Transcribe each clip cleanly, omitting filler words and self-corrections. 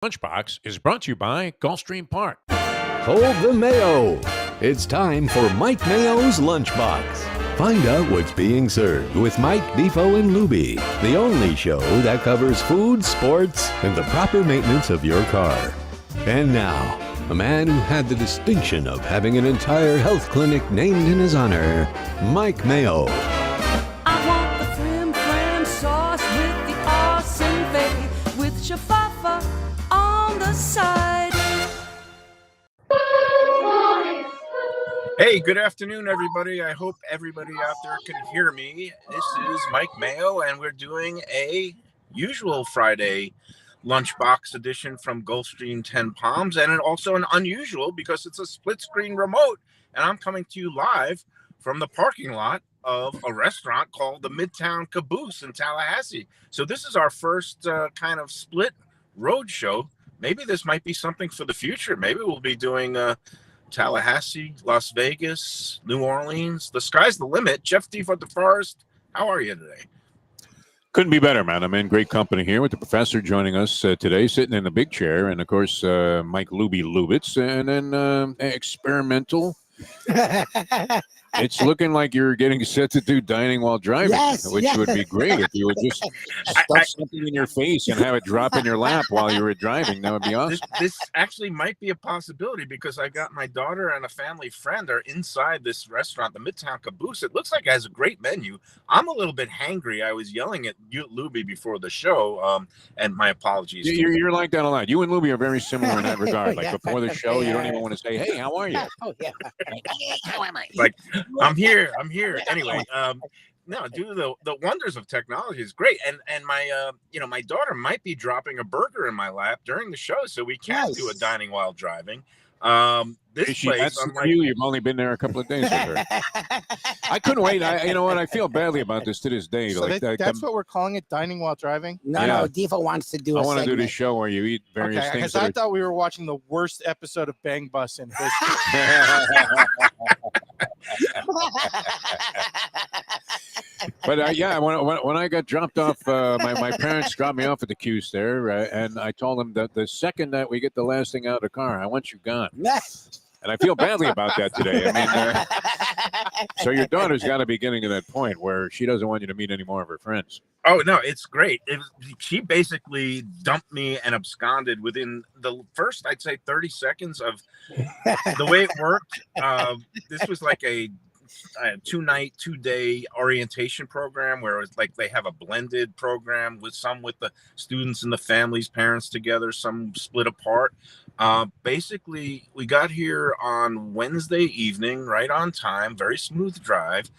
Lunchbox is brought to you by Gulfstream Park. Hold the Mayo. It's time for Mike Mayo's Lunchbox. Find out what's being served with Mike, Defo, and Lubie, the only show that covers food, sports, and the proper maintenance of your car. And now, a man who had the distinction of having an entire health clinic named in his honor, Mike Mayo. I want the flim flam sauce with the awesome fave with shafafa on the side. Hey, good afternoon, everybody. I hope everybody out there can hear me. This is Mike Mayo, and we're doing a usual Friday Lunchbox edition from Gulfstream 10 Palms, and also an unusual because it's a split-screen remote, and I'm coming to you live from the parking lot of a restaurant called the Midtown Caboose in Tallahassee. So this is our first kind of split road show. Maybe this might be something for the future. Maybe we'll be doing Tallahassee, Las Vegas, New Orleans. The sky's the limit. Jeff Defo at the Forest, how are you today? Couldn't be better, man. I'm in great company here with the professor joining us today, sitting in the big chair, and of course, Mike Lubie Lubitz, and then experimental. It's looking like you're getting set to do dining while driving, which would be great if you would just stuff something in your face and have it drop in your lap while you were driving. That would be awesome. This actually might be a possibility because I got my daughter and a family friend are inside this restaurant, the Midtown Caboose. It looks like it has a great menu. I'm a little bit hangry. I was yelling at you, Lubie, before the show, and my apologies. You're like that a lot. You and Lubie are very similar in that regard. Like before the show, you don't even want to say, "Hey, how are you?" Oh yeah. How am I? Like, I'm here. Anyway, no, due to the wonders of technology is great. And my my daughter might be dropping a burger in my lap during the show, so we can't do a dining while driving. This place, that's you've only been there a couple of days with her. I couldn't wait. You know what? I feel badly about this to this day. So that's what we're calling it, dining while driving? No, Defo wants to do I want to do this show where you eat various things. Because I thought we were watching the worst episode of Bang Bus in history. But when I got dropped off, my parents dropped me off at the Q's there, and I told them that the second that we get the last thing out of the car, I want you gone. And I feel badly about that today. I mean, so your daughter's got to be getting to that point where she doesn't want you to meet any more of her friends. Oh, no, it's great. She basically dumped me and absconded within the first, I'd say, 30 seconds of the way it worked. This was like a 2-night, 2-day orientation program where it's like they have a blended program with the students and the families, parents together, some split apart. Basically, we got here on Wednesday evening, right on time, very smooth drive,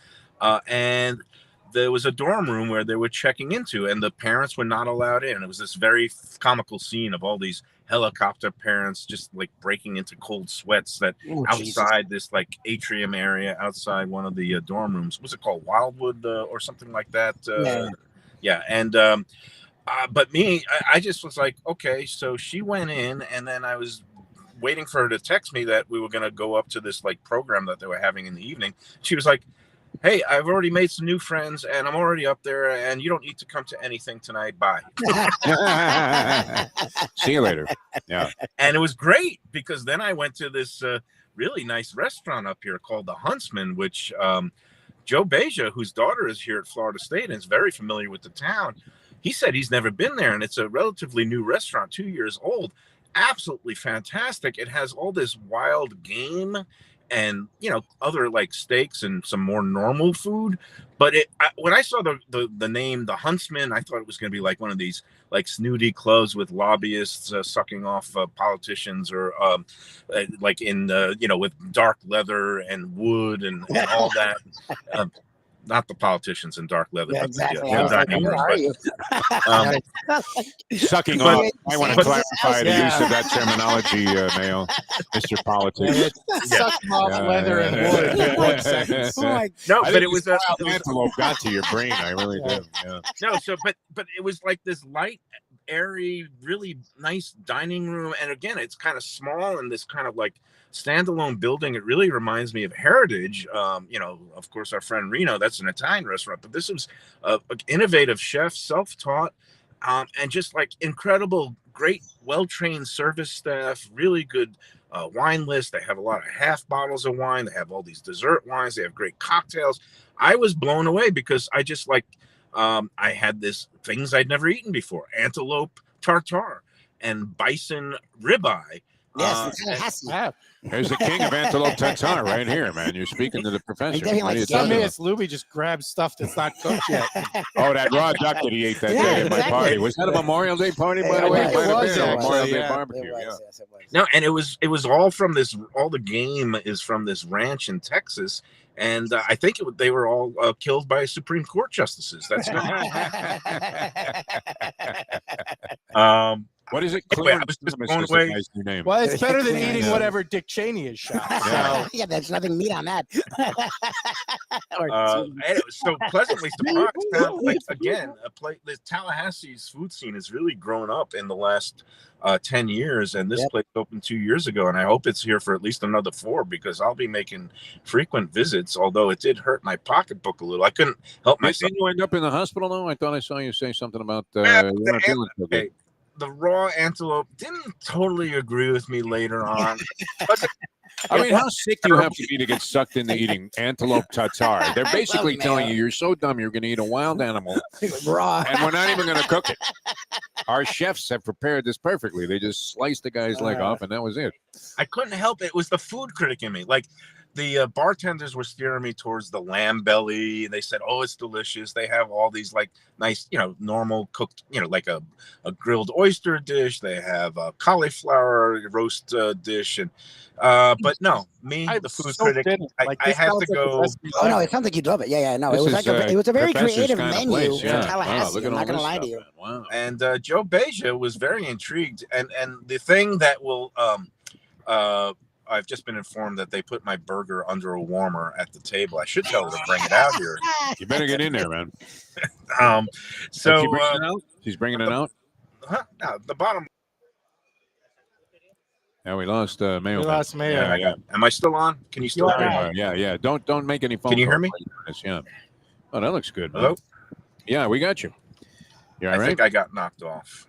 and there was a dorm room where they were checking into, and the parents were not allowed in. It was this very comical scene of all these helicopter parents just like breaking into cold sweats outside this like atrium area outside one of the dorm rooms. What's it called? Wildwood or something like that? Yeah. And but me, I just was like, okay. So she went in, and then I was waiting for her to text me that we were going to go up to this like program that they were having in the evening. She was like, "Hey, I've already made some new friends, and I'm already up there, and you don't need to come to anything tonight. Bye." See you later. Yeah. And it was great because then I went to this really nice restaurant up here called the Huntsman, which Joe Beja, whose daughter is here at Florida State and is very familiar with the town, he said he's never been there, and it's a relatively new restaurant, 2 years old. Absolutely fantastic. It has all this wild game and other like steaks and some more normal food, but when I saw the name the Huntsman, I thought it was going to be like one of these like snooty clubs with lobbyists sucking off politicians, or like in with dark leather and wood and all that. Not the politicians in dark leather, but exactly. Sucking off. I want to clarify the use of that terminology, Mayo, Mr. Politics. Sucking off leather and wood in 1 second. No, but it was a antelope got to your brain. I really do. Yeah. No, so but it was like this light, airy, really nice dining room, and again, it's kind of small and this kind of like standalone building. It really reminds me of Heritage. Of course, our friend Reno, that's an Italian restaurant, but this was an innovative chef, self-taught, and just like incredible, great, well-trained service staff, really good wine list. They have a lot of half bottles of wine. They have all these dessert wines. They have great cocktails. I was blown away because I just like I had this things I'd never eaten before: antelope tartare and bison ribeye. Yes, in Tallahassee. Yeah. There's the king of antelope tartare right here, man. You're speaking to the professor. definitely What are you like Tell talking me about? it's Lubie just grabbed stuff that's not cooked yet. Oh, that raw duck that he ate that Yeah, day at my exactly. party. Was that a Memorial Day party, by the It way? was. Might have It was, been a actually, Memorial Day yeah. barbecue. It was, Yeah. yes, it was. No, and it was all from this. All the game is from this ranch in Texas, and I think they were all killed by Supreme Court justices. That's What is it? Anyway, I Clarence was just Thomas blown is the away. guy's new name. Well, it's better than Yeah. eating whatever Dick Cheney has shot. Yeah. So, Yeah, there's nothing meat on that. Or and it was so pleasantly surprised. Like again, the Tallahassee's food scene has really grown up in the last 10 years, and this Yep. place opened 2 years ago, and I hope it's here for at least another 4 because I'll be making frequent visits. Although it did hurt my pocketbook a little, I couldn't help myself. Didn't you end up in the hospital now? I thought I saw you say something about Yeah, you weren't feeling so good. Okay, the raw antelope didn't totally agree with me later on. But I mean, how sick do you have to be to get sucked into eating antelope tartare? They're basically love telling mayo. you you're so dumb you're going to eat a wild animal, raw. and we're not even going to cook it. Our chefs have prepared this perfectly. They just sliced the guy's leg off, and that was it. I couldn't help it. It was the food critic in me. Like the bartenders were steering me towards the lamb belly. They said, "Oh, it's delicious." They have all these like nice, normal cooked, like a grilled oyster dish. They have a cauliflower roast dish, and but no, I'm the food so critic, bitter. Like, I this have sounds to like the go. best meat Oh no, ever. it sounds like you'd love it. Yeah, no, This it was is, like it was a very Professor's creative kind of menu place, for yeah. Tallahassee. Look at I'm all not gonna this lie stuff, to you. man. Wow. And Joe Beja was very intrigued, and the thing that will I've just been informed that they put my burger under a warmer at the table. I should tell her to bring it out here. You better get in there, man. So She bringing it out? She's bringing it out? no, the bottom. Yeah, we lost Mayo. We man. lost Mayo. Yeah, yeah. Am I still on? Can you still You are hear me? now. Yeah. Don't make any phone Can you hear calls me? while you're doing this, yeah. Oh, that looks good, man. Hello? Yeah, we got you. You all I right? think I got knocked off.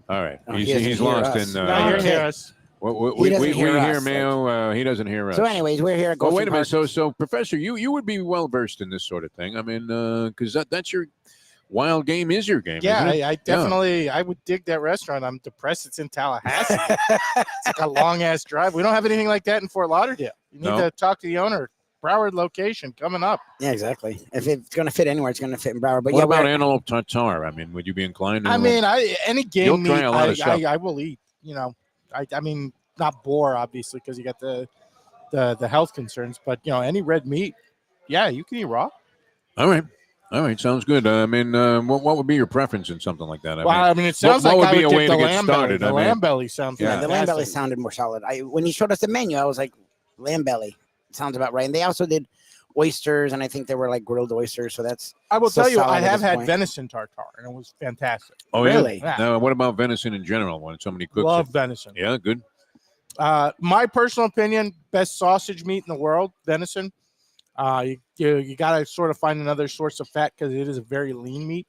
All right. Oh, he doesn't He's hear lost us. in. No, you Okay. hear us. He doesn't We hear hear us, Mayo. He doesn't hear us. So, anyways, we're here at Well, Gulfstream wait a minute. Park. So, Professor, you would be well versed in this sort of thing. I mean, because that's your wild game is your game. Yeah, isn't it? I definitely I would dig that restaurant. I'm depressed it's in Tallahassee. It's like a long ass drive. We don't have anything like that in Fort Lauderdale. You need No. to talk to the owner. Broward location coming up. Yeah, exactly. If it's going to fit anywhere, it's going to fit in Broward. But What yeah, about we're, antelope tartare? I mean, would you be inclined? To I mean, any You'll game try meat a lot of stuff. I will eat. I mean not boar obviously because you got the health concerns, but any red meat, yeah, you can eat raw. all right, sounds good. I mean, what would be your preference in something like that? I mean, it sounds what like would I be would a way get to the get lamb started? belly. The I mean, lamb belly sounds yeah, the lamb belly fantastic. sounded more solid. When he showed us the menu, I was like, lamb belly sounds about right. And they also did oysters, and I think they were like grilled oysters. So that's I will so tell you, solid I at have this had point. venison tartare, and it was fantastic. Oh, Really? Yeah? Now, what about venison in general? When somebody cooks Love it? venison. Yeah, good. My personal opinion, best sausage meat in the world, venison. You got to sort of find another source of fat because it is a very lean meat,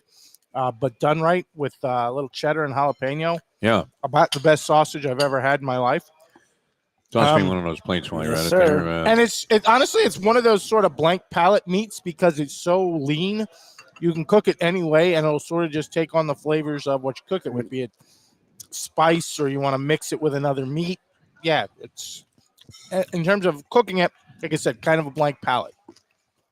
but done right with a little cheddar and jalapeno. Yeah. About the best sausage I've ever had in my life. Toss me one of those plates while you're yes, at it sir. there. And honestly, it's one of those sort of blank palate meats because it's so lean. You can cook it any way, and it'll sort of just take on the flavors of what you cook it with, be it spice or you want to mix it with another meat. Yeah, it's in terms of cooking it, like I said, kind of a blank palate.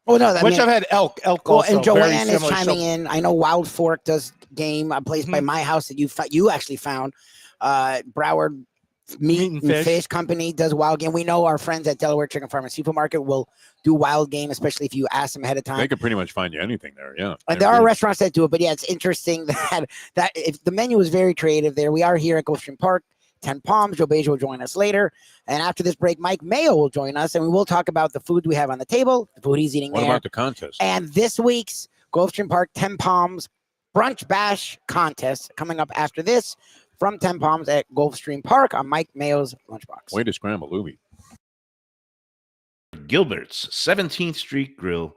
Oh no, I Which mean, I've had elk well, also. and very Joanne is similar. chiming So- in. I know Wild Fork does game, a place by my house that you actually found. Broward Meat and Fish Company does wild game. We know our friends at Delaware Chicken Farm and Seafood Market will do wild game, especially if you ask them ahead of time. They could pretty much find you anything there. Yeah. And there are restaurants that do it, but yeah, it's interesting that if the menu is very creative there. We are here at Gulfstream Park, 10 Palms. Joe Beja will join us later. And after this break, Mike Mayo will join us, and we will talk about the food we have on the table, the food he's eating What there. about the contest? And this week's Gulfstream Park 10 Palms Brunch Bash contest coming up after this from 10 Palms at Gulfstream Park on Mike Mayo's Lunchbox. Way to scramble, Lubie. Gilbert's 17th Street Grill.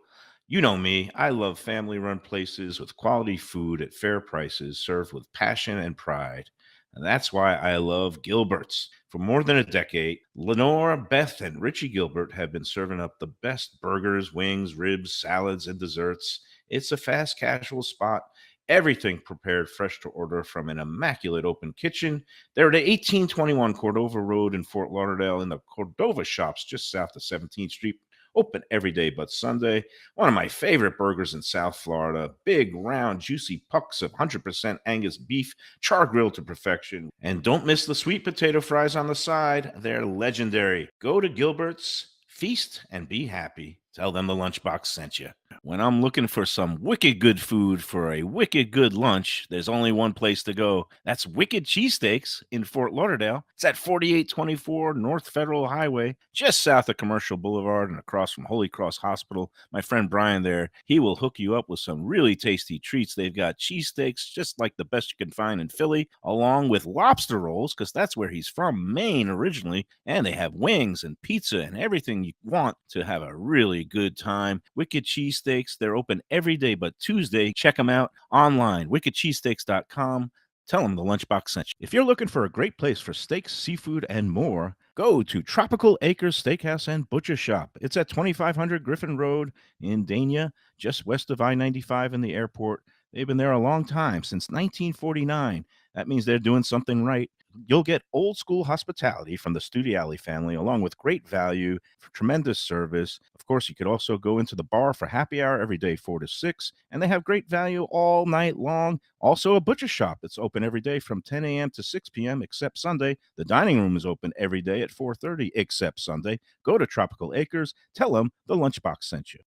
You know me, I love family-run places with quality food at fair prices served with passion and pride. And that's why I love Gilbert's. For more than a decade, Lenore, Beth, and Richie Gilbert have been serving up the best burgers, wings, ribs, salads, and desserts. It's a fast casual spot. Everything prepared fresh to order from an immaculate open kitchen. They're at 1821 Cordova Road in Fort Lauderdale in the Cordova Shops just south of 17th Street. Open every day but Sunday. One of my favorite burgers in South Florida. Big, round, juicy pucks of 100% Angus beef, char grilled to perfection. And don't miss the sweet potato fries on the side. They're legendary. Go to Gilbert's, feast, and be happy. Tell them the Lunchbox sent you. When I'm looking for some wicked good food for a wicked good lunch, there's only one place to go. That's Wicked Cheesesteaks in Fort Lauderdale. It's at 4824 North Federal Highway, just south of Commercial Boulevard and across from Holy Cross Hospital. My friend Brian there, he will hook you up with some really tasty treats. They've got cheesesteaks, just like the best you can find in Philly, along with lobster rolls, because that's where he's from, Maine originally. And they have wings and pizza and everything you want to have a really good time. Wicked Cheesesteaks, they're open every day but Tuesday. Check them out online, wickedcheesesteaks.com. Tell them the Lunchbox sent you. If you're looking for a great place for steaks, seafood, and more, go to Tropical Acres Steakhouse and Butcher Shop. It's at 2500 Griffin Road in Dania, just west of I-95 and the airport. They've been there a long time, since 1949. That means they're doing something right. You'll get old school hospitality from the Studiali family, along with great value, tremendous service. Of course, you could also go into the bar for happy hour every day, 4 to 6, and they have great value all night long. Also, a butcher shop that's open every day from 10 a.m. to 6 p.m. except Sunday. The dining room is open every day at 4:30 except Sunday. Go to Tropical Acres. Tell them the Lunchbox sent you.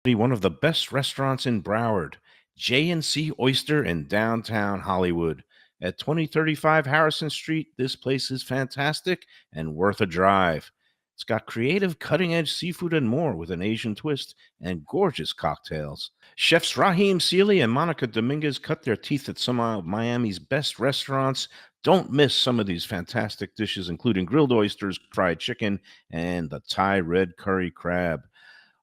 One of the best restaurants in Broward, J&C Oyster in downtown Hollywood. At 2035 Harrison Street, this place is fantastic and worth a drive. It's got creative, cutting-edge seafood and more with an Asian twist and gorgeous cocktails. Chefs Raheem Seeley and Monica Dominguez cut their teeth at some of Miami's best restaurants. Don't miss some of these fantastic dishes, including grilled oysters, fried chicken, and the Thai red curry crab.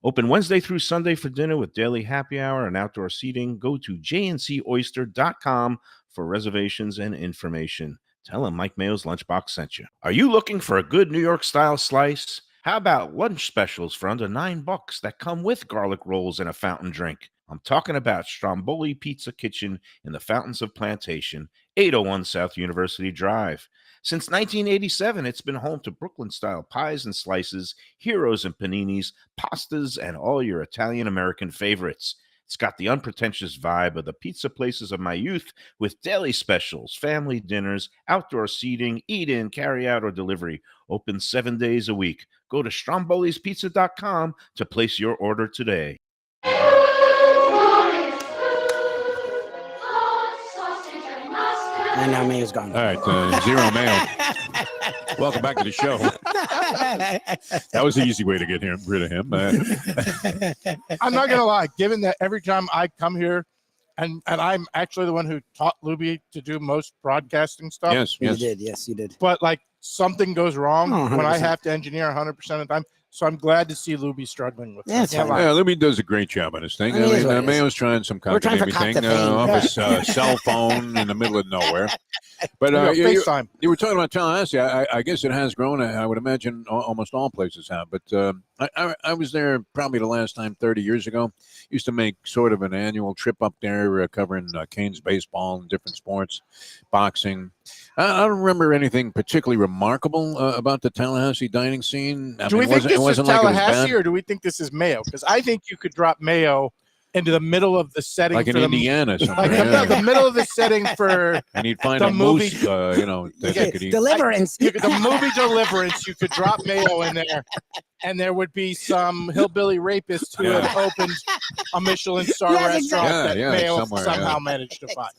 Open Wednesday through Sunday for dinner with daily happy hour and outdoor seating. Go to jncoyster.com for reservations and information. Tell them Mike Mayo's Lunchbox sent you. Are you looking for a good New York-style slice? How about lunch specials for under $9 that come with garlic rolls and a fountain drink? I'm talking about Stromboli Pizza Kitchen in the Fountains of Plantation, 801 South University Drive. Since 1987, it's been home to Brooklyn-style pies and slices, heroes and paninis, pastas, and all your Italian-American favorites. It's got the unpretentious vibe of the pizza places of my youth with daily specials, family dinners, outdoor seating, eat-in, carry-out, or delivery. Open 7 days a week. Go to Stromboli'sPizza.com to place your order today. And now Mayo's gone. All right, Zero Mayo. Welcome back to the show. That was the easy way to get rid of him. I'm not gonna lie, given that every time I come here, and I'm actually the one who taught Lubie to do most broadcasting stuff. Yes, You yes. did, yes, you did. But like something goes wrong Oh, when I 100%. have to engineer 100% of the time. So I'm glad to see Lubie struggling with Yeah, that. it's fine. Yeah, Libby does a great job on his thing. I mean, it is what it is. Mayo's trying some We're trying for cockamamie thing cock to fame. off his cell phone in the middle of nowhere. But FaceTime. you were talking about Tallahassee. I guess it has grown. I would imagine almost all places have. But I was there probably the last time 30 years ago. Used to make sort of an annual trip up there covering Canes baseball and different sports, boxing. I don't remember anything particularly remarkable about the Tallahassee dining scene. Do we think this is like it was Tallahassee bad. or do we think this is Mayo? Because I think you could drop Mayo into the middle of the setting Like in for the Indiana somewhere. like the middle of the setting for And you'd find the a movie- moose, that Okay, they could eat. Deliverance. the movie Deliverance. You could drop Mayo in there, and there would be some hillbilly rapist who had opened a Michelin star Yes, restaurant that Yeah, Mayo somewhere, somehow yeah. managed to find.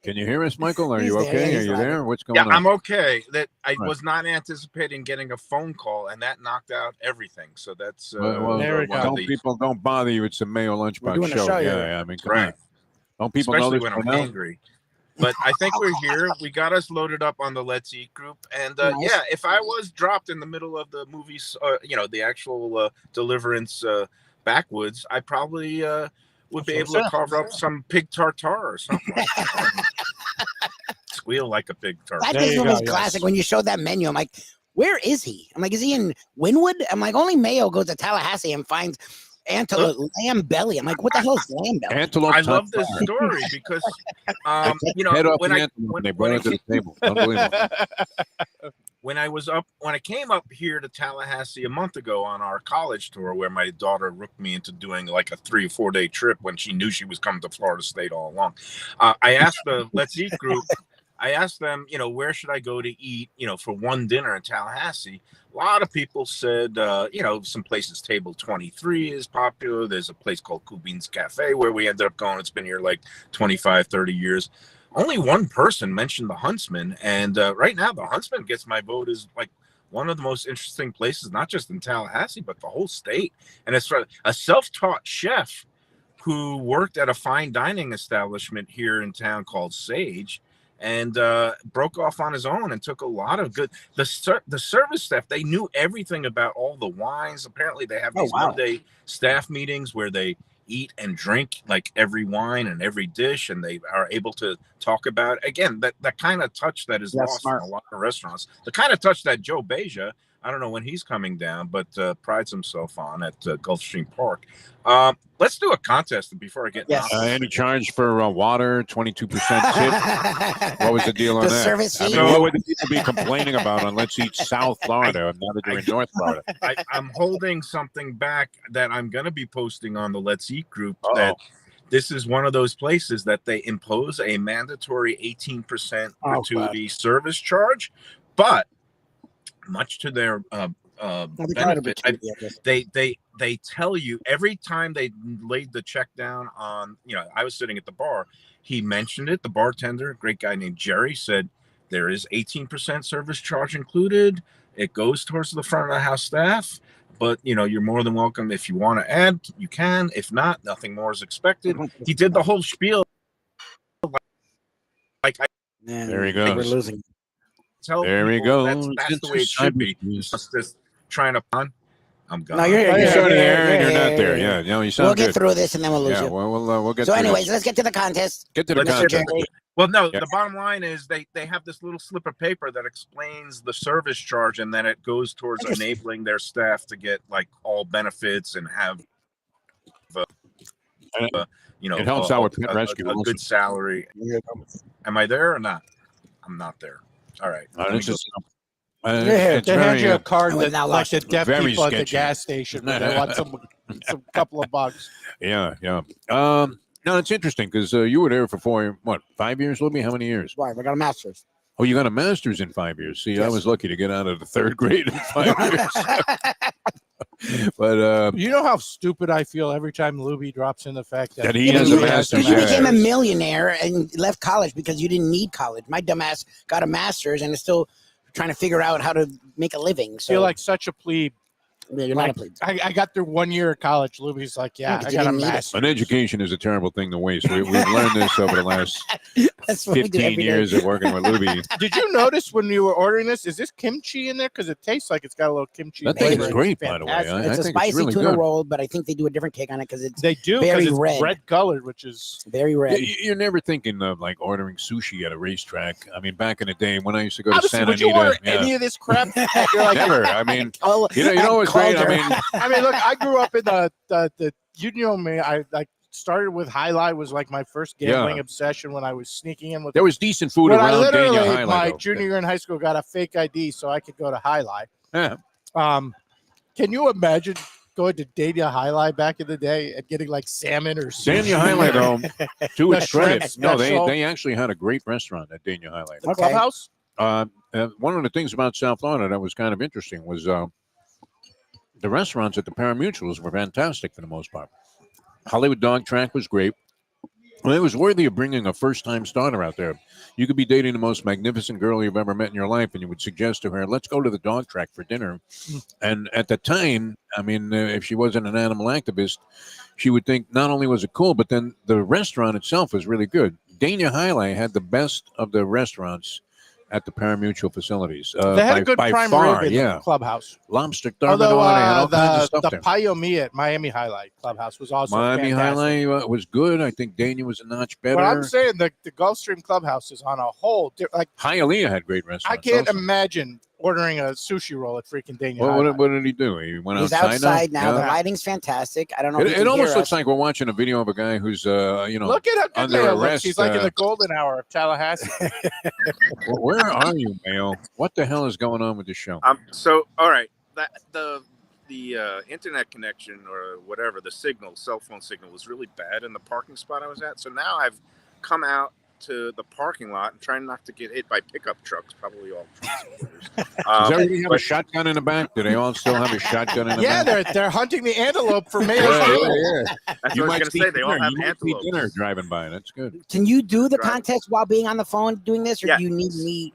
Can you hear us, Michael? Are He's you there, okay? yeah, Are he's you live. there? What's going Yeah, on? I'm okay. That I Right. was not anticipating getting a phone call, and that knocked out everything. So that's Well, there we one go. of don't the- don't bother you. It's a Mayo We're Lunchbox doing a show. show, Yeah, yeah. yeah. I mean, come right. on. Don't people know Especially this when by I'm now? angry. But I think we're here. We got us loaded up on the Let's Eat group, and Nice. yeah, if I was dropped in the middle of the movies, the actual Deliverance backwoods, I probably would be able to carve up some pig tartare or something. Like that. Squeal like a pig tartare. This movie's classic. When you showed that menu, I'm like, where is he? I'm like, is he in Wynwood? I'm like, only Mayo goes to Tallahassee and finds antelope lamb belly. I'm like, what the hell is lamb belly? Antelope. I love this story because, head off when the antelope and they brought it to the table. Unbelievable. when I came up here to Tallahassee a month ago on our college tour, where my daughter rooked me into doing like a 3 or 4 day trip when she knew she was coming to Florida State all along. I asked the Let's Eat group, I asked them, where should I go to eat, for one dinner in Tallahassee? A lot of people said, some places, Table 23 is popular. There's a place called Kubin's Cafe where we ended up going. It's been here like 25, 30 years. Only one person mentioned the Huntsman. And right now, the Huntsman gets my vote as like one of the most interesting places, not just in Tallahassee, but the whole state. And it's for a self-taught chef who worked at a fine dining establishment here in town called Sage, and broke off on his own and took a lot of good. The service staff, they knew everything about all the wines. Apparently, they have these Monday staff meetings where they eat and drink like every wine and every dish, and they are able to talk about, again, that kind of touch that is lost in a lot of restaurants. The kind of touch that Joe Beja, I don't know when he's coming down, but prides himself on at Gulfstream Park. Let's do a contest before I get any charge for water, 22% tip. What was the deal on The that? service fee? What would the people be complaining about on Let's Eat South Florida now that you're in North Florida? I'm holding something back that I'm going to be posting on the Let's Eat group. That this is one of those places that they impose a mandatory 18% gratuity service charge, but much to their benefit, they tell you every time they laid the check down on, I was sitting at the bar, he mentioned it, the bartender, a great guy named Jerry, said there is 18% service charge included. It goes towards the front of the house staff, but you're more than welcome. If you want to add, you can. If not, nothing more is expected. He did the whole spiel. There he goes. We're losing. There we go. That's the way it should be. Just trying to pun. I'm gone. No, you're sort of there and you're not there. Yeah, you sound we'll get good. through this and then we'll lose you. We'll get so through anyways, this. let's get to the contest. Get to the contest. Well, no, the bottom line is they have this little slip of paper that explains the service charge, and then it goes towards enabling their staff to get like all benefits and have it helps out with pet rescue. A good salary. Am I there or not? I'm not there. All right. They hand you a card that like the deaf people at the sketchy. gas station where they want some couple of bucks. Yeah. No, it's interesting because you were there for 5 years, Lubie? How many years? Why? I got a master's. Oh, you got a master's in 5 years. See, I was lucky to get out of the third grade in 5 years. But you know how stupid I feel every time Lubie drops in the fact that he has a master's. You became a millionaire and left college because you didn't need college. My dumbass got a master's and is still trying to figure out how to make a living. So I feel like such a plebe. Yeah, you're not a plebe. I got through 1 year of college. Lubie's like, I got a master's. An education is a terrible thing to waste. We've learned this over the last 15 years of working with Lubie. Did you notice when you were ordering this? Is this kimchi in there? Because it tastes like it's got a little kimchi. That thing flavor. is great, by the way. It's a spicy tuna roll, but I think they do a different take on it because it's very red colored, which is very red. You're never thinking of like ordering sushi at a racetrack. I mean, back in the day when I used to go to Santa Would you Anita, order any of this crap? You're like, never. I mean, you know what's great? I mean, look, I grew up in the I like started with Highlight was like my first gambling obsession when I was sneaking in with. There was decent food when around. I literally, Highlight, my junior year in high school, got a fake ID so I could go to Highlight. Yeah. Can you imagine going to Dania Highlight back in the day and getting like salmon or Dania Highlight, to its credit, no, they actually had a great restaurant at Dania Highlight. The clubhouse. One of the things about South Florida that was kind of interesting was the restaurants at the Paramutuals were fantastic for the most part. Hollywood Dog Track was great. Well, it was worthy of bringing a first-time starter out there. You could be dating the most magnificent girl you've ever met in your life, and you would suggest to her, "Let's go to the dog track for dinner." And at the time, I mean, if she wasn't an animal activist, she would think not only was it cool, but then the restaurant itself was really good. Dania Highlight had the best of the restaurants at the Parimutuel facilities. They had a good by prime far, rib in yeah. the clubhouse. Lobster Although thermidor, they had all kinds of stuff the there. Payo Mia at Miami Highlight Clubhouse was also Miami fantastic. Highlight was good. I think Dania was a notch better. But I'm saying the Gulfstream Clubhouse is on a whole like Hialeah had great I restaurants. can't also. imagine ordering a sushi roll at freaking Dania What Highlight. did he do? He went He's outside, outside now. Yeah. The lighting's fantastic. I don't know if you It can almost hear looks us. like we're watching a video of a guy who's, Look at how good under Mayo looks. arrest, He's like in the golden hour of Tallahassee. Where are you, Mayo? What the hell is going on with the show? So all right, the internet connection or whatever, the cell phone signal was really bad in the parking spot I was at. So now I've come out to the parking lot and trying not to get hit by pickup trucks, probably all transporters. Does everybody have a shotgun in the back? Do they all still have a shotgun in the Yeah, back? they're hunting the antelope for Mayo's Yeah, dinner. yeah. That's You what I might was see going to say. They all dinner. have You might see antelopes. dinner driving by. That's good. Can you do the Right. contest while being on the phone doing this, or Yeah. do you need me?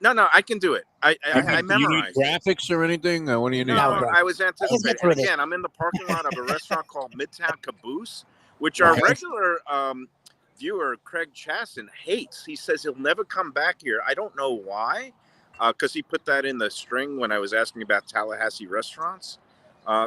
No, I can do it. I Do you need memorized it. graphics or anything? What do you need? No, No, I was get anticipating. through And this. again, I'm in the parking lot of a restaurant called Midtown Caboose, which our Okay. regular viewer, Craig Chasson, hates. He says he'll never come back here. I don't know why, because he put that in the string when I was asking about Tallahassee restaurants.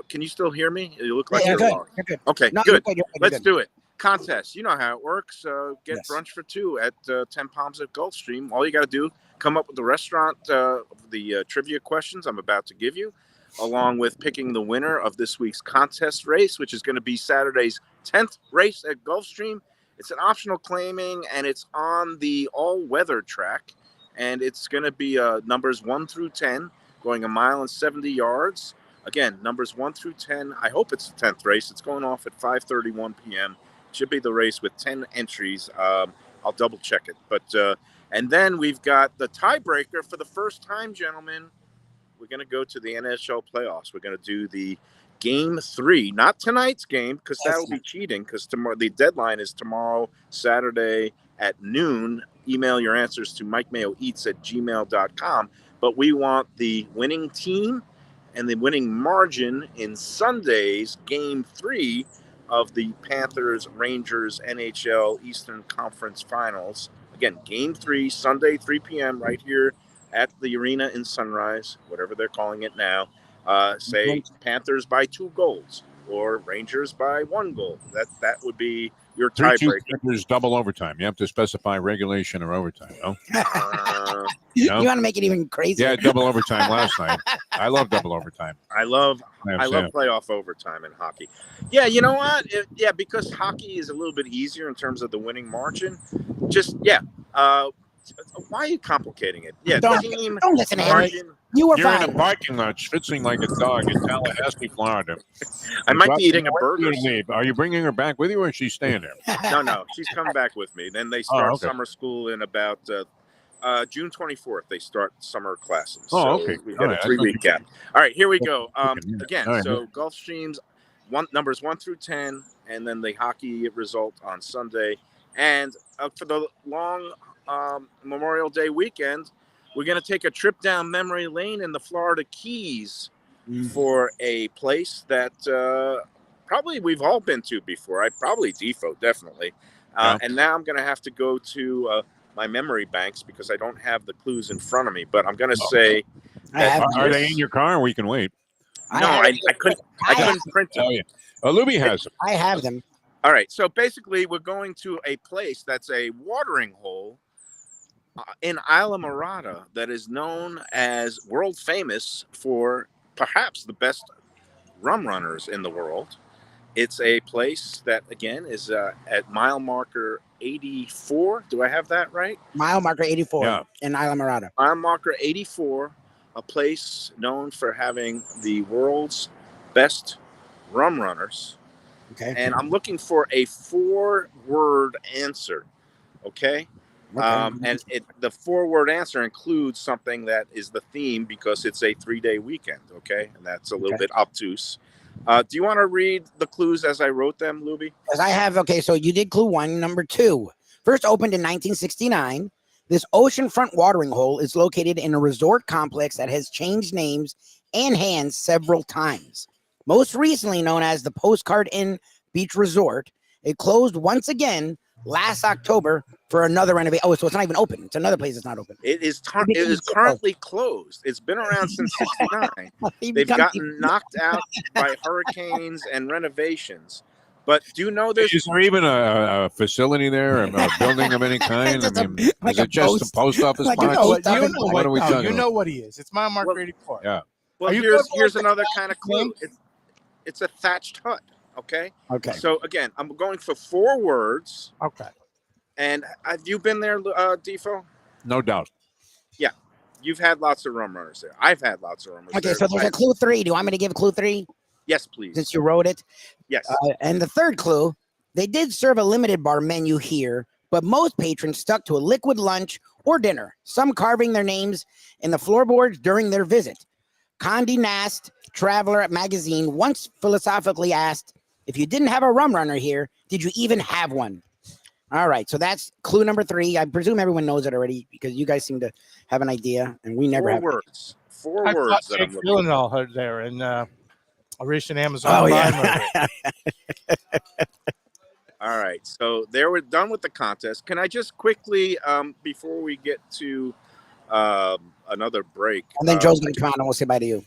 Can you still hear me? You look like Yeah, you're you're good. lost. You're good. Okay, No, good. you're Let's good. do it. Contest. You know how it works. Get Yes. brunch for two at 10 Palms at Gulfstream. All you got to do, come up with the restaurant, the trivia questions I'm about to give you, along with picking the winner of this week's contest race, which is going to be Saturday's 10th race at Gulfstream. It's an optional claiming, and it's on the all-weather track, and it's going to be numbers 1 through 10, going 1 mile and 70 yards. Again, numbers 1 through 10. I hope it's the 10th race. It's going off at 5:31 p.m. Should be the race with 10 entries. I'll double check it. But and then we've got the tiebreaker for the first time, gentlemen. We're going to go to the NHL playoffs. We're going to do the game 3, not tonight's game, because that will be cheating. Because tomorrow the deadline is tomorrow, Saturday at noon. Email your answers to MikeMayoEats@gmail.com. But we want the winning team and the winning margin in Sunday's game 3 of the Panthers Rangers NHL Eastern Conference Finals. Again, game 3, Sunday, 3 p.m. right here at the arena in Sunrise, whatever they're calling it now. Say Panthers by 2 goals or Rangers by 1 goal. That would be your 3-2 tiebreaker. is double overtime. You have to specify regulation or overtime. No? You No? want to make it even crazier? Yeah, double overtime last night. I love double overtime. I love playoff overtime in hockey. Yeah, you know what? Because hockey is a little bit easier in terms of the winning margin. Why are you complicating it? Yeah, Don't listen to him. margin. You were You're in fine. a parking lot schwitzing like a dog in Tallahassee, Florida. I might be eating a Where do you burger. leave? Are you bringing her back with you, or is she staying there? No, she's coming back with me. Then they start okay. summer school in about June 24th. They start summer classes. Oh, So okay. We've All got right. a 3-week gap. All right, here we go. Yeah. Again, All right. so Gulfstream's numbers 1 through 10, and then the hockey result on Sunday. And for the long Memorial Day weekend, we're going to take a trip down memory lane in the Florida Keys for a place that probably we've all been to before. Probably Defo, definitely. Yeah. And now I'm going to have to go to my memory banks because I don't have the clues in front of me. But I'm going to say, Are they in your car? We can wait. no, I couldn't print them. Oh yeah. Lubie has them. I have them. All right. So basically, we're going to a place that's a watering hole in Islamorada that is known as world famous for perhaps the best rum runners in the world. It's a place that, again, is at mile marker 84. Do I have that right? Mile marker 84 Yeah. in Islamorada. Mile marker 84, a place known for having the world's best rum runners. Okay. And I'm looking for a 4-word answer. Okay. And the 4-word answer includes something that is the theme because it's a 3-day weekend. Okay. And that's a little bit obtuse. Do you want to read the clues as I wrote them, Lubie? As I have, okay, so you did clue 1. Number 2, first opened in 1969. This oceanfront watering hole is located in a resort complex that has changed names and hands several times. Most recently known as the Postcard Inn Beach Resort, it closed once again last October for another renovation. Oh, so it's not even open. It's another place that's not open. It is currently closed. It's been around since '69. They've gotten knocked out by hurricanes and renovations. But do you know there's Is there even a facility there, a building of any kind? Just I mean, like is a it just post- a post office like a box? post You office know What are we talking you about? know what he is. It's my Mark Well, Grady Park. Yeah. well. Are you Here's good for another the kind of clue. It's a thatched hut. Okay. Okay. So again, I'm going for 4 words. Okay. And have you been there, Defo? No doubt. Yeah. You've had lots of rum runners there. I've had lots of rum runners Okay, there. so there's a clue 3. Do you want me to give clue 3 Yes, please. since you wrote it? Yes. And the third clue, they did serve a limited bar menu here, but most patrons stuck to a liquid lunch or dinner, some carving their names in the floorboards during their visit. Condé Nast Traveler magazine once philosophically asked, if you didn't have a rum runner here, did you even have one? All right, so that's clue number 3. I presume everyone knows it already because you guys seem to have an idea, and we never 4 have. words. 4 I words thought that Jake I'm looking for. Gyllenhaal heard there in a recent Amazon Oh, Prime yeah. movie. All right, so there we're done with the contest. Can I just quickly, before we get to another break, And then Joe's going to come out and we'll say bye to you.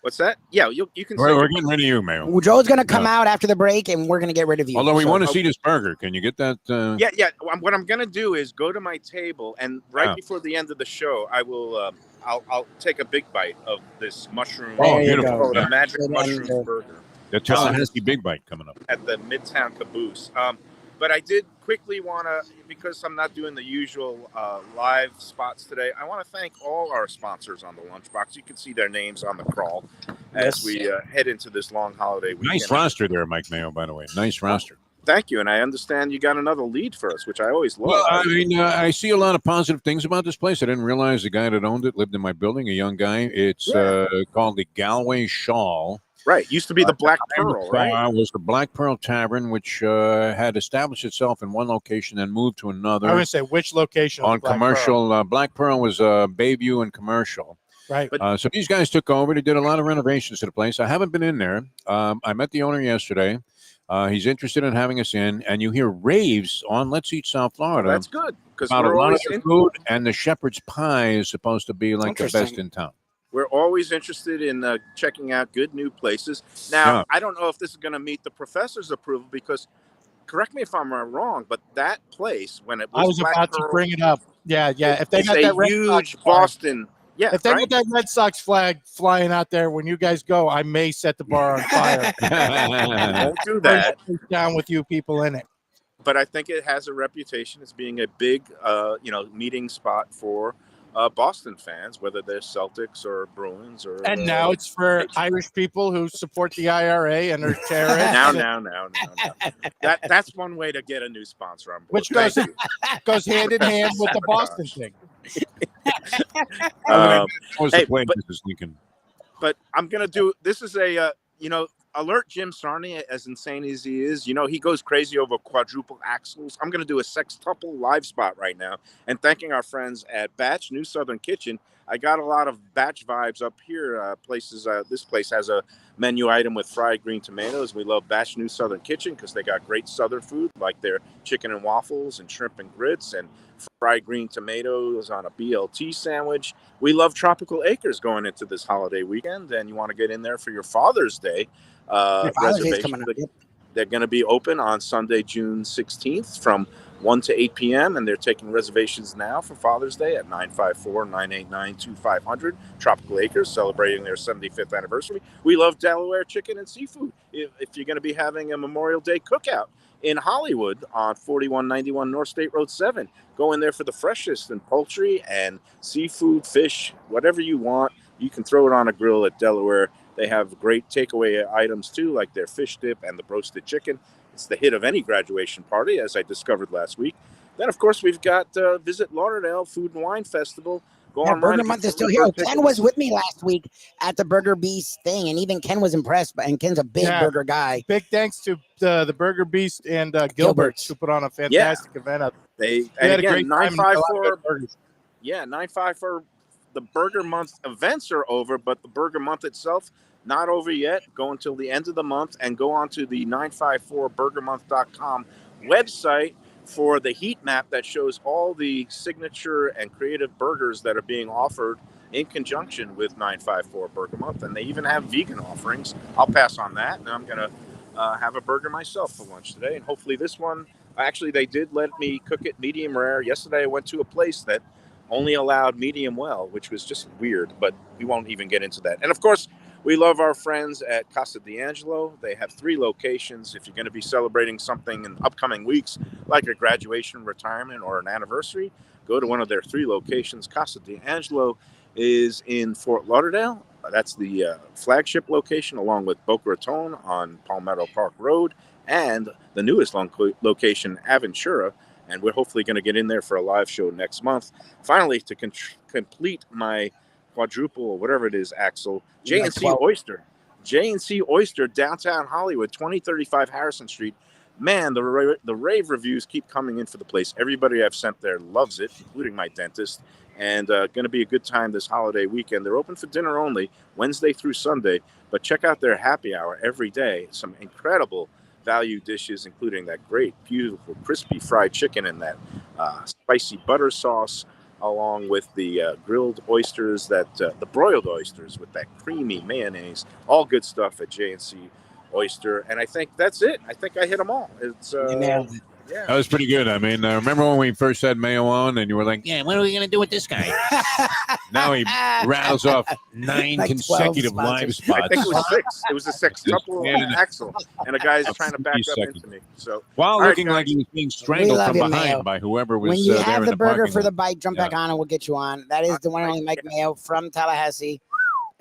what's that? Yeah, you can say. We're getting rid of you, Mayo. Well, Joe's going to come out after the break, and we're going to get rid of you. Although we So- want to see this burger. Can you get that? Yeah. What I'm gonna do is go to my table, and right Yeah. before the end of the show, I will. I'll take a big bite of this mushroom. Oh, There you beautiful. go. The magic And, mushroom burger The Tallahassee Big Bite coming up. at the Midtown Caboose. But I did quickly want to, because I'm not doing the usual live spots today, I want to thank all our sponsors on the Lunchbox. You can see their names on the crawl as Yes. we head into this long holiday weekend. Nice roster there, Mike Mayo, by the way. Nice roster. Thank you. And I understand you got another lead for us, which I always love. Well, I mean, I see a lot of positive things about this place. I didn't realize the guy that owned it lived in my building, a young guy. It's called the Galway Shawl. Right. Used to be the Black Pearl, right? Was the Black Pearl Tavern, which had established itself in one location and moved to another. I would say which location On Black commercial. Pearl? Black Pearl was Bayview and commercial. Right. So these guys took over. They did a lot of renovations to the place. I haven't been in there. I met the owner yesterday. He's interested in having us in, and you hear raves on Let's Eat South Florida That's good. Because about a we're lot of always their food, and the shepherd's pie is supposed to be like the best Interesting. in town. we're always interested in checking out good new places. Now, Yeah. I don't know if this is going to meet the professor's approval because, correct me if I'm wrong, but that place, when it was I was Black about to Pearl, bring it up. Yeah. If they it's got a that Red huge Sox flag- Boston. Yeah, if they right? get that Red Sox flag flying out there when you guys go, I may set the bar on fire. Won't do that. Down with you people in it. But I think it has a reputation as being a big, meeting spot for Boston fans, whether they're Celtics or Bruins or. And now it's for Irish people who support the IRA and are terrorists. now. That's one way to get a new sponsor on board. Which goes Thank you. goes hand in hand with the Boston thing. What's Hey, the place but- this is thinking? But I'm gonna do. This is a alert Jim Sarney, as insane as he is. He goes crazy over quadruple axles. I'm gonna do a sextuple live spot right now, and thanking our friends at Batch New Southern Kitchen. I got a lot of Batch vibes up here. This place has a menu item with fried green tomatoes. We love Batch New Southern Kitchen because they got great Southern food like their chicken and waffles and shrimp and grits and fried green tomatoes on a BLT sandwich. We love Tropical Acres going into this holiday weekend, and you want to get in there for your Father's Day Father's Day's reservation. coming up. Yep. They're going to be open on Sunday, June 16th from 1 to 8 p.m. And they're taking reservations now for Father's Day at 954-989-2500. Tropical Acres, celebrating their 75th anniversary. We love Delaware chicken and seafood. If you're going to be having a Memorial Day cookout in Hollywood on 4191 North State Road 7, go in there for the freshest in poultry and seafood, fish, whatever you want. You can throw it on a grill at Delaware. They have great takeaway items too, like their fish dip and the roasted chicken. It's the hit of any graduation party, as I discovered last week. Then, of course, we've got Visit Lauderdale Food and Wine Festival Go Yeah, online. Burger and Month get is still your here. Oh, tickets. Ken was with me last week at the Burger Beast thing, and even Ken was impressed. And Ken's a big burger guy. Big thanks to the Burger Beast and Gilbert's Gilbert's. who put on a fantastic event. They We and had a again great time and a lot of 954. good burgers. Yeah, 954. The Burger Month events are over, but the Burger Month itself not over yet. Go until the end of the month and go on to the 954burgermonth.com website for the heat map that shows all the signature and creative burgers that are being offered in conjunction with 954 Burger Month. And they even have vegan offerings. I'll pass on that. And I'm going to have a burger myself for lunch today. And hopefully this one, actually, they did let me cook it medium rare. Yesterday, I went to a place that only allowed medium well, which was just weird, but we won't even get into that. And of course, we love our friends at Casa D'Angelo. They have 3 locations. If you're going to be celebrating something in upcoming weeks, like a graduation, retirement, or an anniversary, go to one of their 3 locations. Casa D'Angelo is in Fort Lauderdale. That's the flagship location, along with Boca Raton on Palmetto Park Road, and the newest location, Aventura. And we're hopefully going to get in there for a live show next month. Finally, to complete my quadruple or whatever it is, Axel, J&C Oyster. J&C Oyster, downtown Hollywood, 2035 Harrison Street. Man, the rave reviews keep coming in for the place. Everybody I've sent there loves it, including my dentist. And going to be a good time this holiday weekend. They're open for dinner only, Wednesday through Sunday. But check out their happy hour every day. Some incredible value dishes, including that great, beautiful, crispy fried chicken and that spicy butter sauce, along with the grilled oysters, the broiled oysters with that creamy mayonnaise. All good stuff at J&C Oyster. And I think that's it. I think I hit them all. It's yeah. That was pretty good. I mean, remember when we first had Mayo on and you were like, yeah, what are we going to do with this guy? Now he rattles off 9 Like consecutive 12 live sponsors. spots. I think it was 6. It was a sextuple Axel. And a guy's trying to back up seconds. into me. So While all right, looking guys. like he was being strangled love from you, behind Mayo. by whoever was When you there have in the the burger parking for lot. the bite, jump back on and we'll get you on. That is the one and only Mike Mayo from Tallahassee.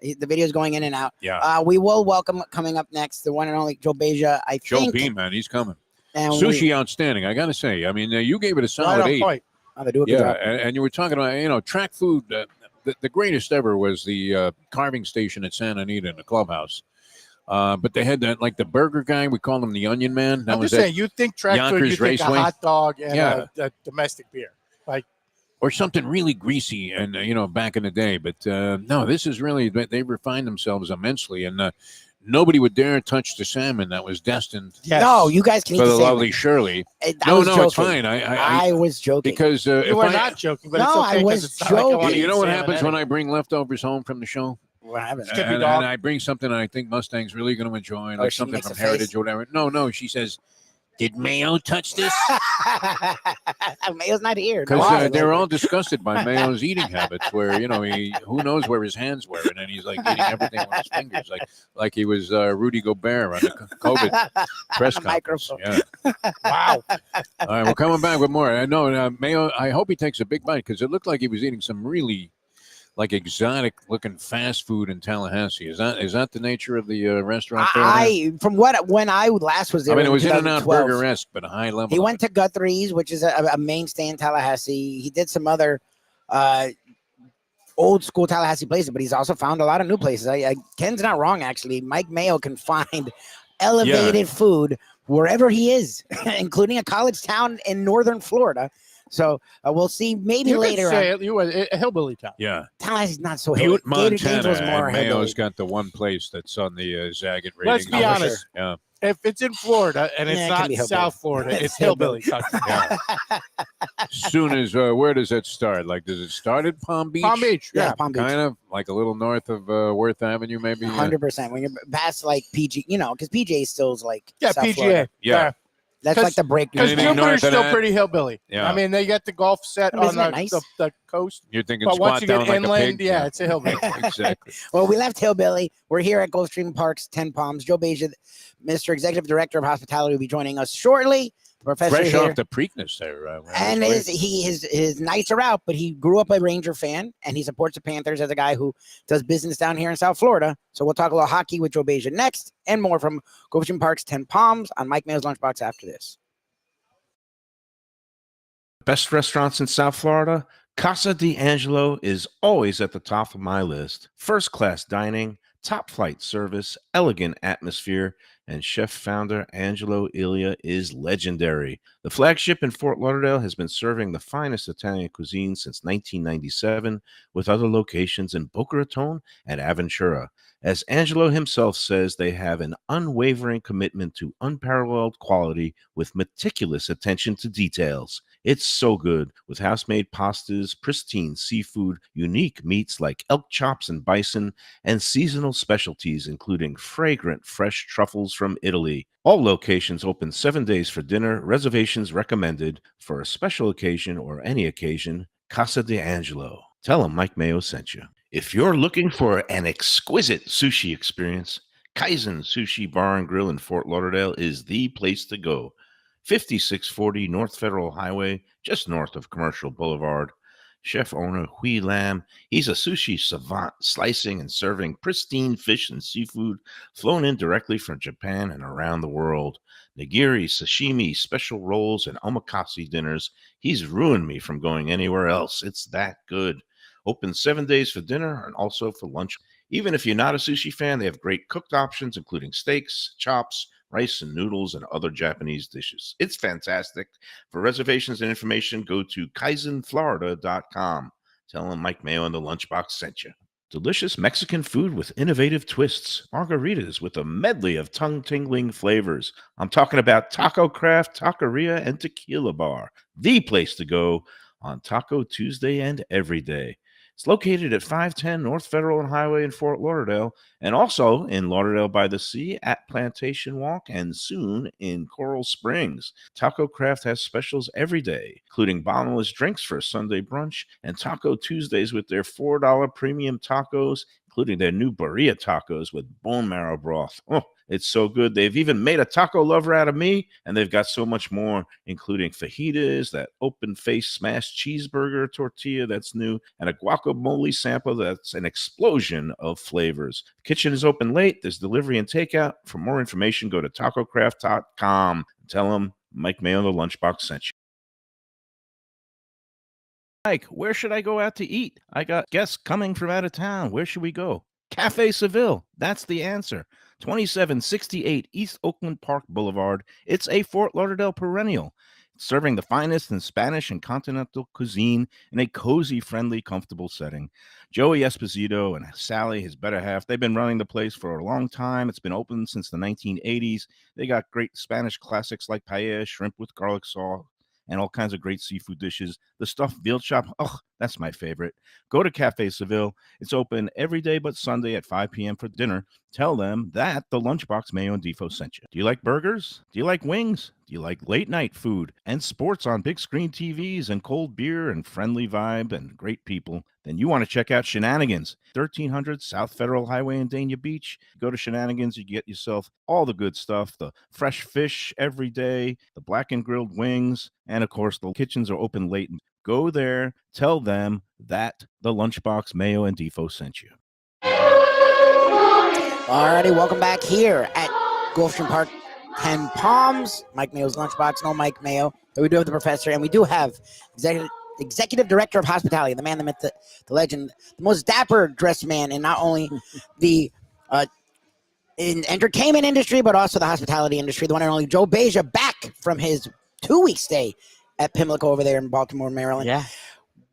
The video is going in and out. Yeah. We will welcome coming up next the one and only Joe Beja. I Joe think. B, man, he's coming. And Sushi outstanding. I got to say. I mean, you gave it a solid Right on 8. point. They do a good Yeah, job. and you were talking about, track food. The greatest ever was the carving station at Santa Anita in the clubhouse. But they had that, like the burger guy. We call him the Onion Man. That I'm was just saying, you think track food, Yonkers you think Raceway. a hot dog and Yeah. a domestic beer. Like, or something really greasy and back in the day. But no, this is really, they refined themselves immensely, and nobody would dare touch the salmon that was destined yes. No, you guys can eat for the the salmon. lovely Shirley. I No, was it's joking. fine. I was joking. because You if were I, not joking, but No, it's okay. I 'cause was it's not like I wanna joking. you eat know what salmon happens when anyway. I bring leftovers home from the show? What happened? Skippy And dog. I bring something I think Mustang's really going to enjoy, like she something makes from a face? Heritage or whatever. No, she says, "Did Mayo touch this?" Mayo's not here. Because they're all disgusted by Mayo's eating habits, where who knows where his hands were, and then he's like eating everything with his fingers, like he was Rudy Gobert on the COVID press conference. Microphone. Yeah. Wow. All right, we're coming back with more. I know Mayo. I hope he takes a big bite because it looked like he was eating some really exotic looking fast food in Tallahassee. Is that the nature of the restaurant there? When I last was there, I mean, it was in and out 2012, burger-esque, but a high level. He went to Guthrie's, which is a mainstay in Tallahassee. He did some other old school Tallahassee places, but he's also found a lot of new places. Ken's not wrong, actually. Mike Mayo can find elevated food wherever he is, including a college town in northern Florida. So we'll see maybe later. You were a hillbilly town. Yeah. Tallahassee's not so Butte, hillbilly. Gator Montana, was more and Mayo's hillbilly. got the one place that's on the Zagat rating. Let's be honest. Yeah. If it's in Florida and it's Yeah, it can not be hillbilly. South Florida, it's It's hillbilly country. Yeah. Soon as where does that start? Like, does it start at Palm Beach? Palm Beach, Yeah, yeah. Palm Beach. Kind of like a little north of Worth Avenue, maybe. 100%. When you're past like PG, because PJ still is like Yeah, South PGA. Florida. Yeah. That's 'Cause- like the break. Because Anything north Jupiter's of still that? pretty hillbilly. Yeah. I mean, they got the golf set Isn't on it nice? the coast. You're thinking But squat once you down get like inland, a pig. yeah, it's a hillbilly. Exactly. Well, we left Hillbilly. We're here at Gulfstream Park's 10 Palms. Joe Beja, Mr. Executive Director of Hospitality, will be joining us shortly. Professor Fresh here. off the Preakness there. And his nights are out, but he grew up a Ranger fan, and he supports the Panthers as a guy who does business down here in South Florida. So we'll talk a little hockey with Joe Beja next, and more from Gulfstream Park's 10 Palms on Mike Mayo's Lunchbox after this. Best restaurants in South Florida? Casa D'Angelo is always at the top of my list. First-class dining, top-flight service, elegant atmosphere, and chef founder Angelo Ilia is legendary. The flagship in Fort Lauderdale has been serving the finest Italian cuisine since 1997, with other locations in Boca Raton and Aventura. As Angelo himself says, they have an unwavering commitment to unparalleled quality with meticulous attention to details. It's so good, with house-made pastas, pristine seafood, unique meats like elk chops and bison, and seasonal specialties including fragrant fresh truffles from Italy. All locations open 7 days for dinner. Reservations recommended. For a special occasion or any occasion, Casa D'Angelo. Tell them Mike Mayo sent you. If you're looking for an exquisite sushi experience, Kaizen Sushi Bar and Grill in Fort Lauderdale is the place to go. 5640 North Federal Highway, just north of Commercial Boulevard. Chef owner Hui Lam, he's a sushi savant, slicing and serving pristine fish and seafood flown in directly from Japan and around the world. Nigiri, sashimi, special rolls, and omakase dinners. He's ruined me from going anywhere else. It's that good. Open 7 days for dinner and also for lunch. Even if you're not a sushi fan, they have great cooked options, including steaks, chops, rice and noodles, and other Japanese dishes. It's fantastic. For reservations and information, go to kaizenflorida.com. Tell them Mike Mayo and the Lunchbox sent you. Delicious Mexican food with innovative twists. Margaritas with a medley of tongue-tingling flavors. I'm talking about Taco Craft, Taqueria, and Tequila Bar. The place to go on Taco Tuesday and every day. It's located at 510 North Federal and Highway in Fort Lauderdale, and also in Lauderdale by the Sea at Plantation Walk, and soon in Coral Springs. Taco Craft has specials every day, including bottomless drinks for a Sunday brunch, and Taco Tuesdays with their $4 premium tacos, including their new birria tacos with bone marrow broth. Oh, it's so good. They've even made a taco lover out of me, and they've got so much more, including fajitas, that open-face smashed cheeseburger tortilla that's new, and a guacamole sample that's an explosion of flavors. The kitchen is open late. There's delivery and takeout. For more information, go to tacocraft.com. Tell them Mike Mayo, the Lunchbox, sent you. Mike, where should I go out to eat? I got guests coming from out of town. Where should we go? Cafe Seville. That's the answer. 2768 East Oakland Park Boulevard. It's a Fort Lauderdale perennial, serving the finest in Spanish and continental cuisine in a cozy, friendly, comfortable setting. Joey Esposito and Sally, his better half, they've been running the place for a long time. It's been open since the 1980s. They got great Spanish classics like paella, shrimp with garlic sauce, and all kinds of great seafood dishes. The stuffed veal chop, oh, that's my favorite. Go to Cafe Seville. It's open every day but Sunday at 5 p.m. for dinner. Tell them that the Lunchbox, Mayo, and Defo sent you. Do you like burgers? Do you like wings? Do you like late night food and sports on big screen TVs and cold beer and friendly vibe and great people? Then you want to check out Shenanigans, 1300 South Federal Highway in Dania Beach. Go to Shenanigans, you get yourself all the good stuff, the fresh fish every day, the black and grilled wings, and of course the kitchens are open late. Go there, tell them that the Lunchbox, Mayo, and Defo sent you. Alrighty, welcome back here at Gulfstream Park, 10 Palms. Mike Mayo's Lunchbox. No Mike Mayo. But we do have the professor, and we do have executive director of hospitality, the man, the myth, the legend, the most dapper dressed man in not only the in entertainment industry, but also the hospitality industry, the one and only Joe Beja, back from his 2-week stay at Pimlico over there in Baltimore, Maryland. Yeah.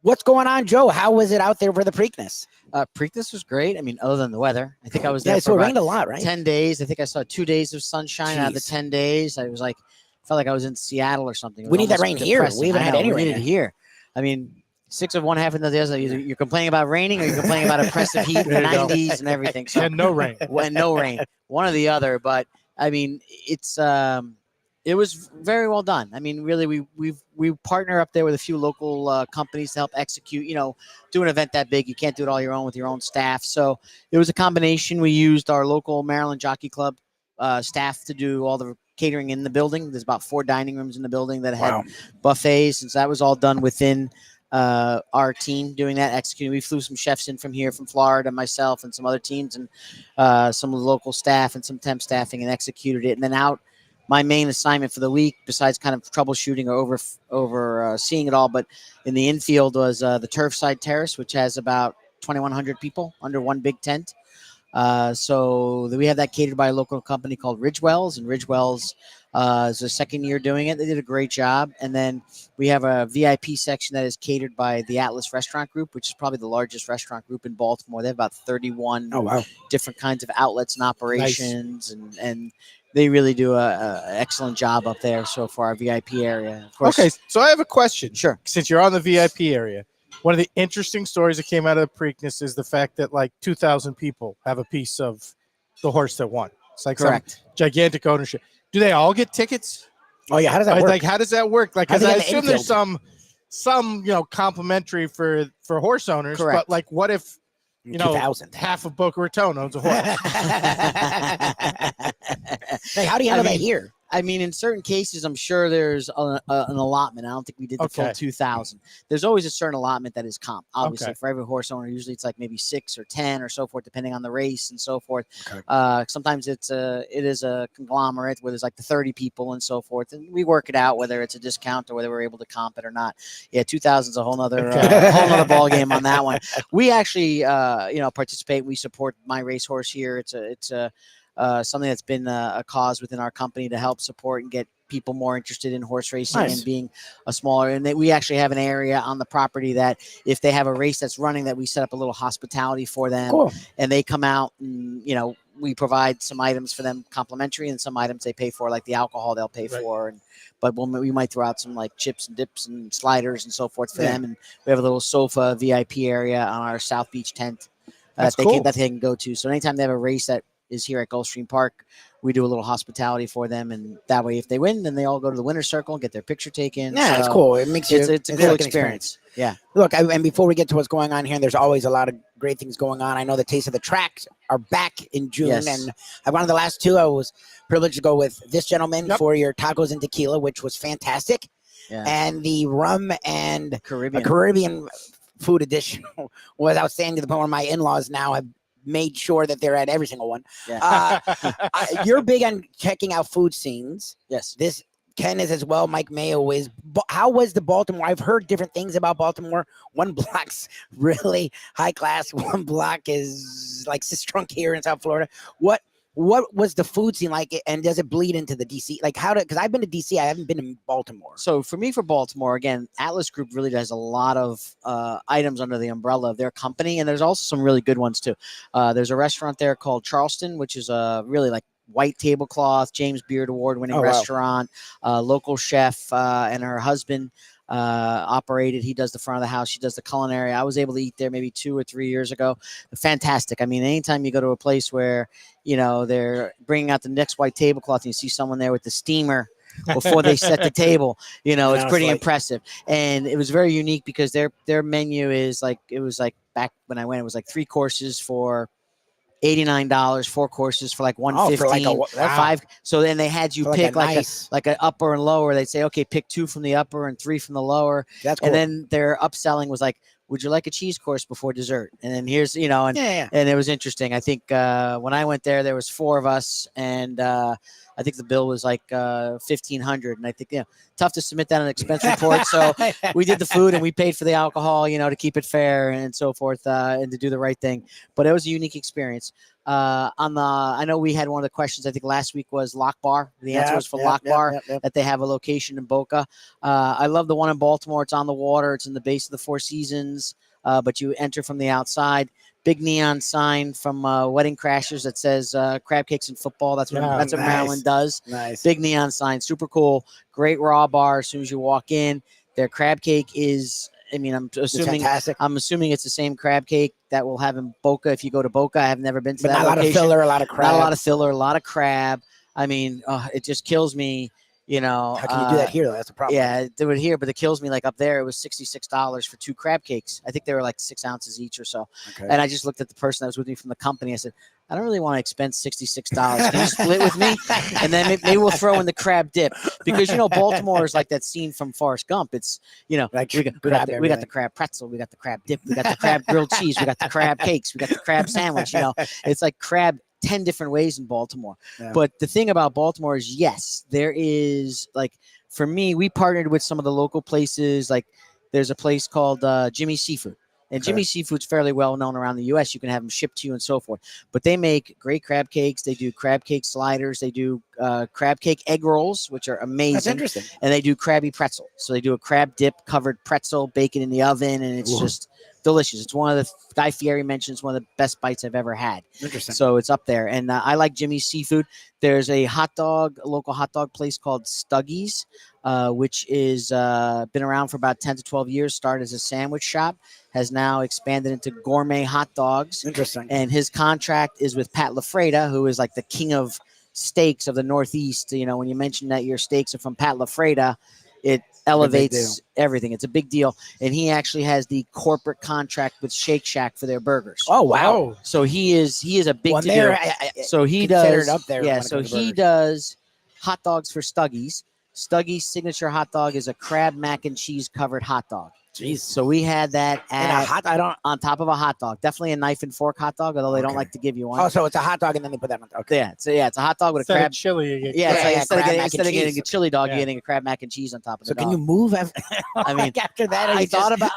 What's going on, Joe? How was it out there for the Preakness? Preakness was great. I mean, other than the weather. I think I was there so for it rained a lot, right? 10 days. I think I saw 2 days of sunshine out of the 10 days. I was like, felt like I was in Seattle or something. We need that rain here. We haven't had any rain here. I mean, 6 of one, half of the other. You're complaining about raining, or you're complaining about oppressive heat, and 90s and everything. So, and no rain. And no rain. One or the other. But I mean, it was very well done. I mean, really, we partner up there with a few local companies to help execute. You know, do an event that big, you can't do it all your own with your own staff. So it was a combination. We used our local Maryland Jockey Club staff to do all the catering in the building. There's about 4 dining rooms in the building that had buffets, and so that was all done within our team doing that, executing. We flew some chefs in from here, from Florida, myself and some other teams, and some of the local staff and some temp staffing, and executed it. And then out my main assignment for the week, besides kind of troubleshooting or overseeing it all, but in the infield was the Turfside Terrace, which has about 2,100 people under one big tent. So we have that catered by a local company called Ridgewells, and Ridgewells is the second year doing it. They did a great job. And then we have a VIP section that is catered by the Atlas Restaurant Group, which is probably the largest restaurant group in Baltimore. They have about 31 different kinds of outlets and operations, and they really do a excellent job up there. So for our VIP area, of course. Okay, so I have a question. Sure. Since you're on the VIP area, one of the interesting stories that came out of the Preakness is the fact that like 2,000 people have a piece of the horse that won. It's like some gigantic ownership. Do they all get tickets? Oh yeah, how does that work? Like, how does that work? Like, because I assume there's some complimentary for horse owners. Correct. But like, what if 2,000. half of Boca Raton owns a horse? Like, how do you handle that here? I mean, in certain cases, I'm sure there's an allotment. I don't think we did the full 2,000. There's always a certain allotment that is comp. Obviously, for every horse owner, usually it's like maybe 6 or 10 or so forth, depending on the race and so forth. Sometimes it is a conglomerate where there's like the 30 people and so forth, and we work it out whether it's a discount or whether we're able to comp it or not. Yeah, 2,000 is a whole nother ball game on that one. We actually participate. We support My Racehorse here. It's something that's been a cause within our company to help support and get people more interested in horse racing and being a smaller. And we actually have an area on the property that if they have a race that's running, that we set up a little hospitality for them, and they come out and, we provide some items for them complimentary, and some items they pay for, like the alcohol they'll pay for. But we might throw out some like chips and dips and sliders and so forth for them. And we have a little sofa VIP area on our South Beach tent that they can go to. So anytime they have a race that is here at Gulfstream Park, we do a little hospitality for them, and that way if they win, then they all go to the winner's circle and get their picture taken. Yeah, it's cool. It makes it's a cool experience. Yeah. Look, and before we get to what's going on here, there's always a lot of great things going on. I know the Taste of the Tracks are back in June, and I won the last two. I was privileged to go with this gentleman for your tacos and tequila, which was fantastic, and the rum and Caribbean food edition was outstanding to the point where my in-laws now have made sure that they're at every single one. You're big on checking out food scenes. Yes. This Ken is as well. Mike Mayo is. How was the Baltimore? I've heard different things about Baltimore. One block's really high class. One block is like Sistrunk here in South Florida. What was the food scene like, and does it bleed into the DC? Like, because I've been to DC, I haven't been in Baltimore. So for Baltimore, again, Atlas Group really does a lot of items under the umbrella of their company, and there's also some really good ones too. There's a restaurant there called Charleston, which is a really like white tablecloth, James Beard Award-winning restaurant. Local chef and her husband operated. He does the front of the house. She does the culinary. I was able to eat there maybe 2 or 3 years ago. Fantastic. I mean, anytime you go to a place where, they're bringing out the next white tablecloth and you see someone there with the steamer before they set the table, it's pretty impressive. And it was very unique because their menu is like, it was like back when I went, it was like 3 courses for $89, 4 courses for like $115, 5. So then they had you pick like an upper and lower. They'd say, okay, pick 2 from the upper and 3 from the lower. That's cool. And then their upselling was like, would you like a cheese course before dessert? And then here's, and it was interesting. I think when I went there was 4 of us, and I think the bill was like $1,500, and I think tough to submit that on an expense report. So we did the food and we paid for the alcohol, to keep it fair and so forth, and to do the right thing. But it was a unique experience. I know we had one of the questions I think last week was Lock Bar. The answer was for Lock Bar, that they have a location in Boca. I love the one in Baltimore. It's on the water. It's in the base of the Four Seasons, but you enter from the outside. Big neon sign from Wedding Crashers that says crab cakes and football. That's what Maryland does. Nice. Big neon sign, super cool. Great raw bar as soon as you walk in. Their crab cake is, I'm assuming it's the same crab cake that we'll have in Boca if you go to Boca. I have never been to that location. Not a lot of filler, a lot of crab. Not a lot of filler, a lot of crab. It just kills me. How can you do that here, though? That's a problem. Yeah, do it here, but it kills me. Like up there, it was $66 for 2 crab cakes. I think they were like 6 ounces each or so. Okay. And I just looked at the person that was with me from the company. I said, I don't really want to expense $66. Can you split with me? And then maybe we'll throw in the crab dip, because Baltimore is like that scene from Forrest Gump. It's like we got the crab pretzel, we got the crab dip, we got the crab grilled cheese, we got the crab cakes, we got the crab sandwich. It's like crab 10 different ways in Baltimore. Yeah. But the thing about Baltimore is, yes, there is, like, for me, we partnered with some of the local places. Like, there's a place called Jimmy's Seafood. And Okay. Jimmy's Seafood's fairly well known around the U.S. You can have them shipped to you and so forth. But they make great crab cakes. They do crab cake sliders. They do crab cake egg rolls, which are amazing. That's interesting. And they do Krabby Pretzel. So they do a crab dip covered pretzel, bacon in the oven, and it's just delicious. It's one of the, Guy Fieri mentions, one of the best bites I've ever had. Interesting. So it's up there. And I like Jimmy's Seafood. There's a local hot dog place called Stuggies, which is been around for about 10 to 12 years, started as a sandwich shop, has now expanded into gourmet hot dogs. Interesting. And his contract is with Pat LaFreda, who is like the king of steaks of the Northeast. You know, when you mention that your steaks are from Pat LaFreda, it elevates everything. It's a big deal. And he actually has the corporate contract with Shake Shack for their burgers. Oh, wow. So he is a big Well, deal. they're, So he considered does up there Yeah, when it so comes to he burgers. does hot dogs for Stuggies. Stuggies' signature hot dog is a crab mac and cheese covered hot dog. Jeez. So we had that And a hot, on top of a hot dog. Definitely a knife and fork hot dog, although they don't Okay. like to give you one. Oh, so it's a hot dog and then they put that on. Okay. Yeah, it's a hot dog with Instead a crab. of chili, you get Yeah, it's Yeah, like yeah, instead of crab getting mac and getting cheese. a chili dog, Yeah. you're getting a crab mac and cheese on top of So the can dog. you move? I mean, after that, or I you thought just- about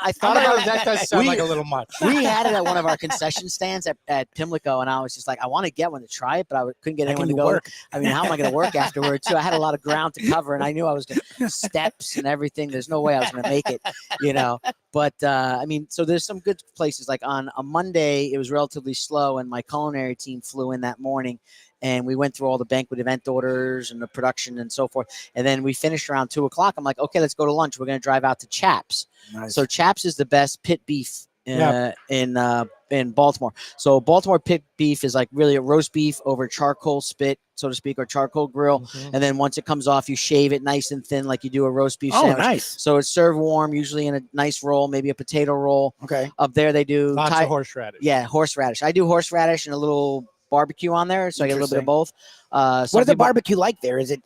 that does sound we- like a little much. we had it at one of our concession stands at Pimlico, and I was just like, I want to get one to try it, but I couldn't get How anyone can to you go. work? I mean, how am I going to work afterward too? I had a lot of ground to cover, and I knew I was going steps and everything. There's no way I was going to make it, you know. But I mean, so there's some good places. Like on a Monday, it was relatively slow, and my culinary team flew in that morning, and we went through all the banquet event orders and the production and so forth. And then we finished around 2:00. I'm like, okay, let's go to lunch. We're going to drive out to Chaps. Nice. So Chaps is the best pit beef Yeah. in Baltimore. So Baltimore pit beef is like really a roast beef over charcoal spit, so to speak, or charcoal grill. Mhm. And then once it comes off, you shave it nice and thin like you do a roast beef Oh, sandwich. nice. So it's served warm, usually in a nice roll, maybe a potato roll. Okay. Up there they do Lots of horseradish. yeah, horseradish. I do horseradish and a little barbecue on there, so I get a little bit of both. What is the barbecue like there? Is it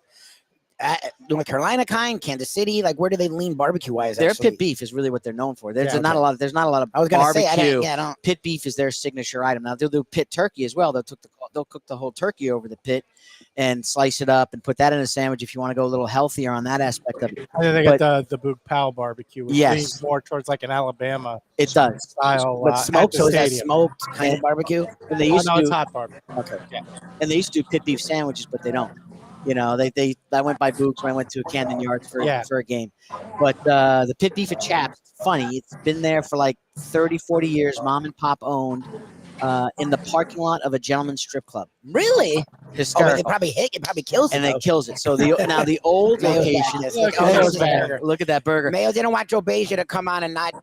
North Carolina kind, Kansas City? Like, where do they lean barbecue wise? Their pit beef is really what they're known for. There's Yeah, not a lot. There's not a lot of I was gonna barbecue. say, I don't. Pit beef is their signature item. Now they'll do pit turkey as well. They'll cook the whole turkey over the pit and slice it up and put that in a sandwich if you want to go a little healthier on that aspect of it. And then they got the Boog Powell barbecue, which Yes. leans more towards like an Alabama It does. style. But at smoked, the so is that stadium. smoked kind of barbecue? And they Oh, used no, to it's do, hot barbecue. Okay. and they used to do pit beef sandwiches, but they don't. You know, I went by Boots when I went to Camden Yards for a game. But the pit beef at Chaps, funny, it's been there for like 30, 40 years, mom and pop owned, in the parking lot of a gentleman's strip club. Really? Oh, but Hysterical. it probably kills it. And it though. kills it. So the old Mayo's location. back, yes. Look, Oh, Mayo's there's back. burger. Look at that burger. Mayo didn't want Joe Beja to come on and not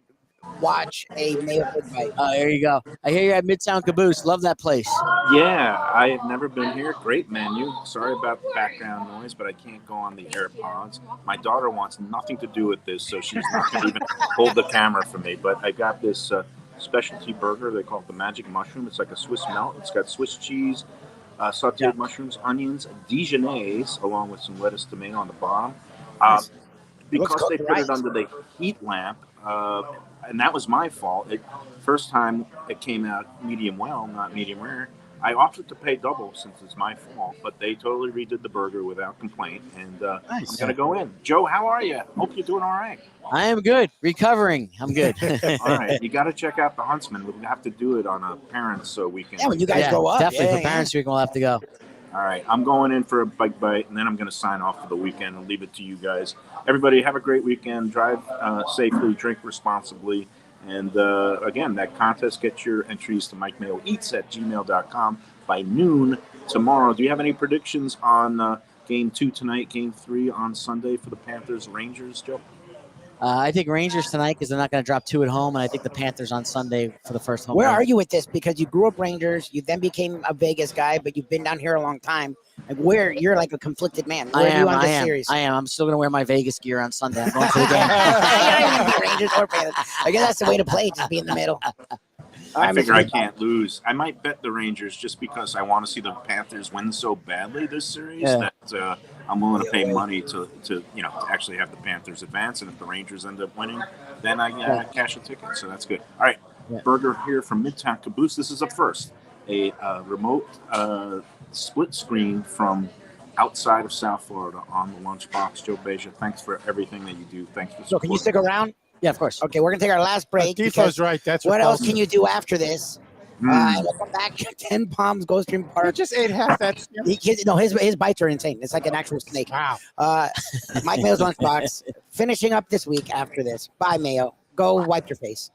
watch a Mayo food fight. There you go. I hear you're at Midtown Caboose. Love that place. Yeah, I have never been here. Great menu. Sorry about the background noise, but I can't go on the AirPods. My daughter wants nothing to do with this, so she's not going to even hold the camera for me. But I got this specialty burger. They call it the Magic Mushroom. It's like a Swiss melt. It's got Swiss cheese, sauteed mushrooms, onions, Dijonnaise, along with some lettuce, tomato on the bottom. Because they put it under the heat lamp, and that was my fault. First time it came out medium well, not medium rare. I opted to pay double since it's my fault, but they totally redid the burger without complaint, and I'm going to go in. Joe, how are you? Hope you're doing all right. I am good. Recovering. I'm good. All right, you got to check out the Huntsman. We're going to have to do it on a parents' weekend. Yeah, when you guys grow up. Definitely. Yeah, For Parents Week, we'll have to go. All right, I'm going in for a bike bite, and then I'm going to sign off for the weekend and leave it to you guys. Everybody, have a great weekend. Drive safely, drink responsibly. And again, that contest, get your entries to MikeMayoEats@gmail.com by noon tomorrow. Do you have any predictions on Game 2 tonight, Game 3 on Sunday for the Panthers-Rangers, Joe? I think Rangers tonight because they're not going to drop 2 at home, and I think the Panthers on Sunday for the first home. Where game. are you with this? Because you grew up Rangers, you then became a Vegas guy, but you've been down here a long time. Like, where you're like a conflicted man. Where are you on this series? I am. I'm still going to wear my Vegas gear on Sunday. I'm going to the game. You're not even Rangers or Panthers. I guess that's the way to play. Just be in the middle. I figure I can't lose. I might bet the Rangers just because I want to see the Panthers win so badly this series that I'm willing to pay money to actually have the Panthers advance. And if the Rangers end up winning, then I cash a ticket. So that's good. All right, burger here from Midtown Caboose. This is a first. a remote split screen from outside of South Florida on the Lunchbox. Joe Beja, thanks for everything that you do. Thanks for So can you stick supporting us. around? Yeah, of course. Okay, we're gonna take our last break. Defo's because right. That's what else repulsive. can you do after this? Mm. We'll come back. 10 Palms, Gulfstream I Park. just ate half that. His bites are insane. It's like an actual snake. Wow. Mike Mayo's Lunchbox. Finishing up this week after this. Bye, Mayo. Go wipe your face.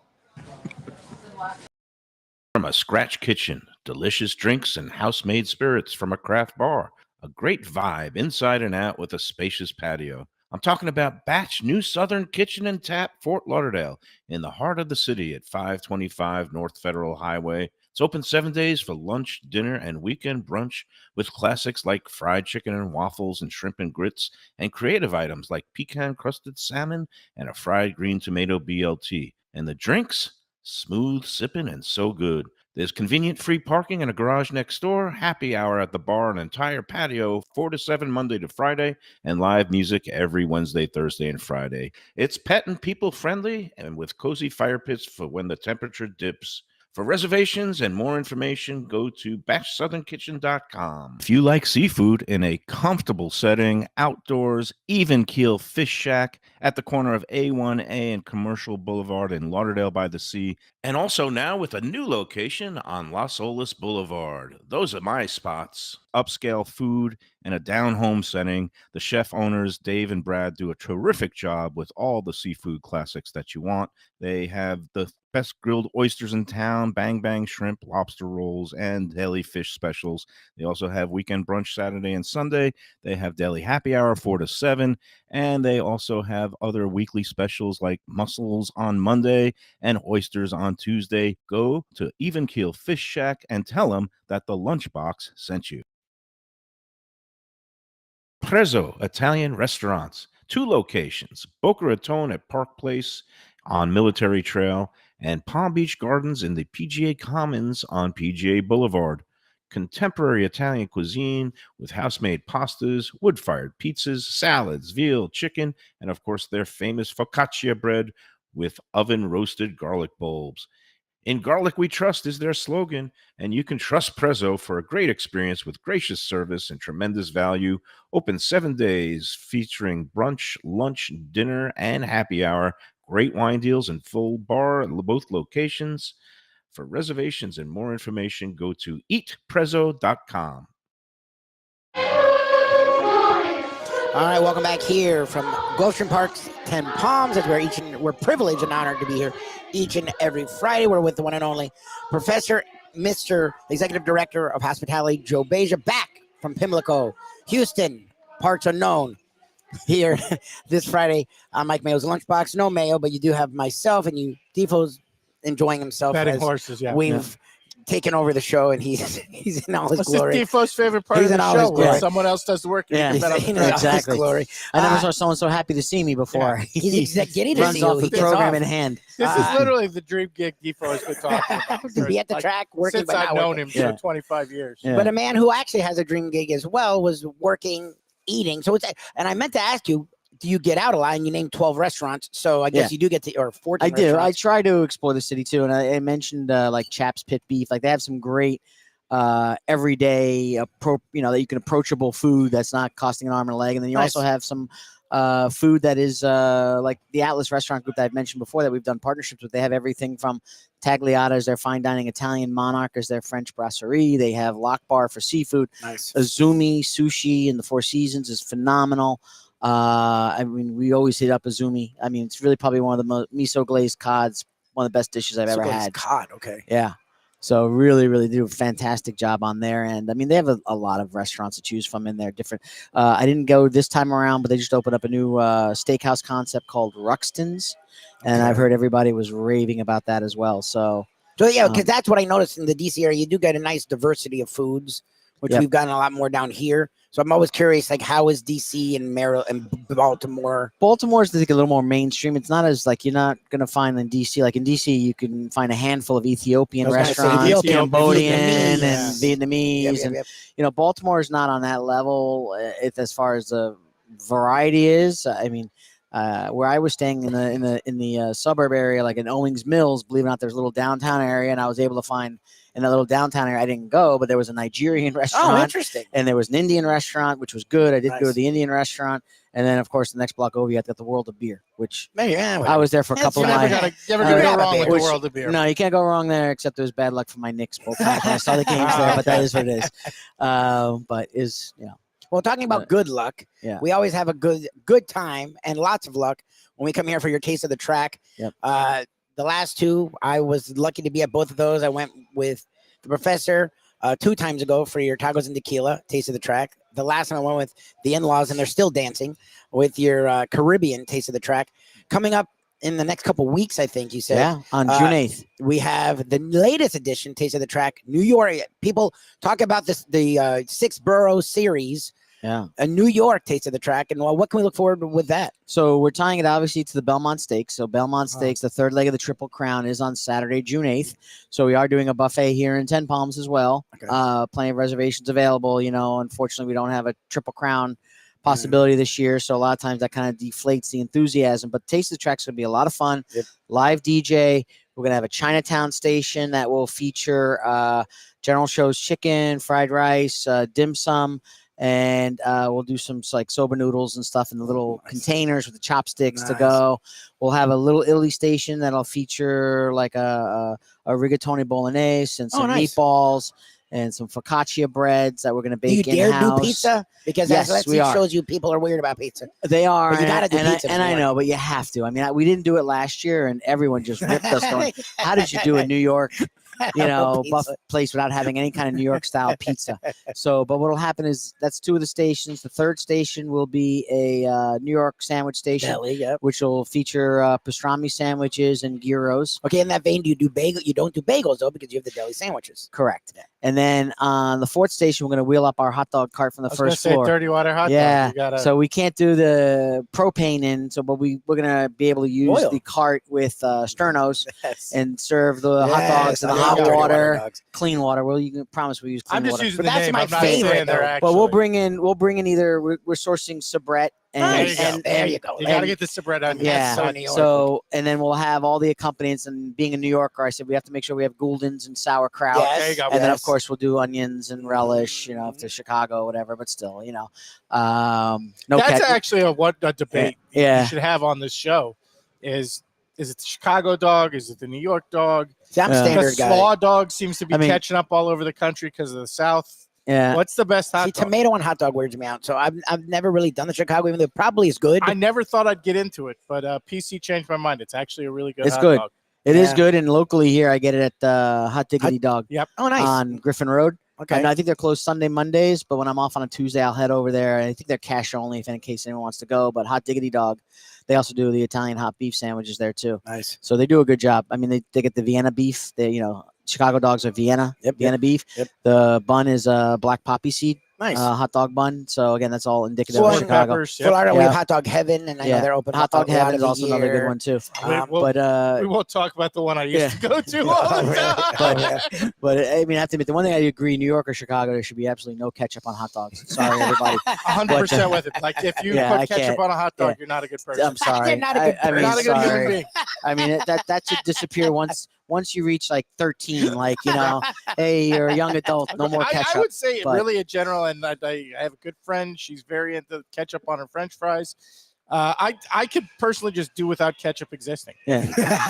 From a scratch kitchen, delicious drinks and house-made spirits from a craft bar. A great vibe inside and out with a spacious patio. I'm talking about Batch New Southern Kitchen and Tap, Fort Lauderdale, in the heart of the city at 525 North Federal Highway. It's open 7 days for lunch, dinner, and weekend brunch with classics like fried chicken and waffles and shrimp and grits, and creative items like pecan-crusted salmon and a fried green tomato BLT. And the drinks? Smooth sipping and so good. There's convenient free parking and a garage next door, happy hour at the bar, an entire patio, 4 to 7 Monday to Friday, and live music every Wednesday, Thursday, and Friday. It's pet and people friendly and with cozy fire pits for when the temperature dips. For reservations and more information, go to batchsouthernkitchen.com. If you like seafood in a comfortable setting, outdoors, even keel fish shack at the corner of A1A and Commercial Boulevard in Lauderdale by the Sea, and also now with a new location on Las Olas Boulevard. Those are my spots. Upscale food in a down-home setting. The chef owners, Dave and Brad, do a terrific job with all the seafood classics that you want. They have the best grilled oysters in town, bang bang shrimp, lobster rolls, and deli fish specials. They also have weekend brunch Saturday and Sunday. They have deli happy hour 4 to 7, and they also have other weekly specials like mussels on Monday and oysters on Tuesday. Go to Even Keel Fish Shack and tell them that the Lunchbox sent you. Prezzo Italian Restaurants, 2 locations, Boca Raton at Park Place on Military Trail, and Palm Beach Gardens in the PGA Commons on PGA Boulevard. Contemporary Italian cuisine with house-made pastas, wood-fired pizzas, salads, veal, chicken, and of course their famous focaccia bread with oven-roasted garlic bulbs. In Garlic We Trust is their slogan, and you can trust Prezzo for a great experience with gracious service and tremendous value. Open 7 days, featuring brunch, lunch, dinner, and happy hour. Great wine deals and full bar at both locations. For reservations and more information, go to eatprezzo.com. All right, welcome back here from Gulfstream Park's 10 Palms. That's where we're privileged and honored to be here each and every Friday. We're with the one and only Professor, Mr. Executive Director of Hospitality, Joe Beja, back from Pimlico, Houston, parts unknown, here this Friday on Mike Mayo's Lunchbox. No Mayo, but you do have myself, and Defo's enjoying himself. Betting horses, yeah. We've taken over the show, and he's in all his This glory. is Defo's favorite part He's of in the all show, his where glory. someone else does the work. And Yeah. you can bet on He's the in all price. his Exactly. glory. I never saw someone so happy to see me before. He's getting to runs see off you. the He gets program off. in hand. This is literally the dream gig Defo has been talking about. To be at the track working, Since but I've not known working. him for Yeah. 25 years. Yeah. But a man who actually has a dream gig as well was working, eating. So and I meant to ask you, do you get out a lot? And you named 12 restaurants, so I guess you do get to, or 14. I do. I restaurants. try to explore the city too, and I mentioned like Chap's Pit Beef. Like they have some great everyday, that you can approachable food that's not costing an arm and a leg. And then you also have some food that is like the Atlas Restaurant Group that I've mentioned before that we've done partnerships with. They have everything from Tagliata as their fine dining, Italian Monarch as their French brasserie. They have Lock Bar for seafood. Nice. Azumi Sushi in the Four Seasons is phenomenal. I mean, we always hit up Azumi. I mean, it's really probably one of the most miso glazed cod's one of the best dishes I've ever had. Cod, okay. Yeah. So really, really do a fantastic job on there. And I mean, they have a lot of restaurants to choose from in there. Different. I didn't go this time around, but they just opened up a new steakhouse concept called Ruxton's. And I've heard everybody was raving about that as well. So yeah, because that's what I noticed in the DC area. You do get a nice diversity of foods, which we've gotten a lot more down here. So I'm always curious, like, how is DC and Maryland and Baltimore? Baltimore's, I think, a little more mainstream. It's not as like you're not going to find in DC. Like in DC, you can find a handful of Ethiopian restaurants, Cambodian, and Vietnamese, and Baltimore is not on that level. As far as the variety is, I mean, where I was staying in the suburb area, like in Owings Mills, believe it or not, there's a little downtown area, and I was able to find in that little downtown area. I didn't go, but there was a Nigerian Oh, restaurant interesting. and there was an Indian restaurant, which was good. I did go to Nice. the Indian restaurant. And then, of course, the next block over, you got the World of Beer, which Yeah, I was there for a That's couple You of never my. gonna go Uh, wrong with the which- world of beer. No, you can't go wrong there, except it was bad luck for my Knicks both times when I saw the games there, but that is what it is. But is, Well, talking about good luck, Yeah. we always have a good time and lots of luck when we come here for your Taste of the Track. Yep. The last two, I was lucky to be at both of those. I went with the Professor 2 times ago for your tacos and tequila, Taste of the Track. The last time I went with the in-laws, and they're still dancing with your Caribbean Taste of the Track. Coming up in the next couple weeks, I think you said. yeah, on June 8th. We have the latest edition, Taste of the Track, New York. People talk about the 6-borough series, Yeah. a New York Taste of the Track, and what can we look forward to with that? So we're tying it obviously to the Belmont Stakes. So Belmont Stakes, the third leg of the Triple Crown, is on Saturday, June 8th. So we are doing a buffet here in 10 Palms as well. Okay. Plenty of reservations available. Unfortunately, we don't have a Triple Crown possibility this year. So a lot of times that kind of deflates the enthusiasm. But Taste of the Track's going to be a lot of fun. Yep. Live DJ. We're going to have a Chinatown station that will feature General Tso's chicken, fried rice, dim sum. And we'll do some like soba noodles and stuff in the little containers with the chopsticks to Nice. go. We'll have a little Italy station that'll feature like a rigatoni bolognese and some nice. meatballs and some focaccia breads that we're going to Do you bake dare in-house. do pizza? Because Yes, that we are. shows you people are weird about pizza. They are. But you and- gotta do and pizza I more. know, but you have to. I mean, we didn't do it last year, and everyone just ripped us going, how did you do a New York buff Pizza. place without having any kind of New York style pizza? So, but what'll happen is that's 2 of the stations. The third station will be a New York sandwich station, Deli, yep. which will feature pastrami sandwiches and gyros. Okay, in that vein, do you do bagel? You don't do bagels though, because you have the deli sandwiches. Correct. Yeah. And then on the fourth station, we're going to wheel up our hot dog cart from the I was gonna first say floor. dirty water hot Yeah. dog. You gotta, So we can't do the propane in, but we're gonna be able to use Oil. the cart with sternos Yes. and serve the hot dogs in I the love hot dirty water, dogs. clean water. Well, you can promise we use clean I'm just water. using But the that's name. my I'm not favorite, saying they're though. actually. But we'll bring in either we're sourcing Sabret and, There you go. and There you go. You gotta and- get the spread on. yeah. so New York. So and then we'll have all the accompaniments. And being a New Yorker, I said we have to make sure we have Gouldens and sauerkraut. Yes. There you go. And then, of Yes. course, we'll do onions and relish, if they're Chicago or whatever, but still, no That's ketchup. actually a debate Yeah. you should have on this show. Is it the Chicago dog? Is it the New York dog? See, I'm Yeah. standard Because guy. slaw dog seems to be I mean- catching up all over the country because of the South. Yeah. What's the best hot See, dog? tomato on hot dog weirds me out. So I've never really done the Chicago, even though it probably is good. I never thought I'd get into it, but PC changed my mind. It's actually a really good It's hot good. dog. It is Yeah. good, and locally here, I get it at Hot Diggity Dog Oh, nice. on Griffin Road. Okay. I think they're closed Sunday, Mondays, but when I'm off on a Tuesday, I'll head over there. I think they're cash only, if in case anyone wants to go. But Hot Diggity Dog, they also do the Italian hot beef sandwiches there too. Nice. So they do a good job. I mean, they get the Vienna beef. Chicago dogs are Vienna beef. Yep. The bun is black poppy seed Nice. hot dog bun. So again, that's all indicative So of on Chicago. Peppers, yep. Florida, we Yeah. have Hot Dog Heaven, and I know Yeah. they're open. Hot Dog a lot Heaven of is the also another good year. one too. We'll- But we won't talk about the one I used yeah. to go to all the time. But I mean, I have to admit, the one thing I agree, New York or Chicago, there should be absolutely no ketchup on hot dogs. Sorry, everybody. 100% with it. Like if you Yeah, I put ketchup can't. on a hot dog, Yeah. you're not a good person. I'm sorry. They're not a good I You're mean, not a good human sorry. being. I mean, that should disappear once you reach like 13. Like, hey, you're a young adult, no more I ketchup. would say but- really in general, and I have a good friend. She's very into ketchup on her French fries. I could personally just do without ketchup existing. Yeah.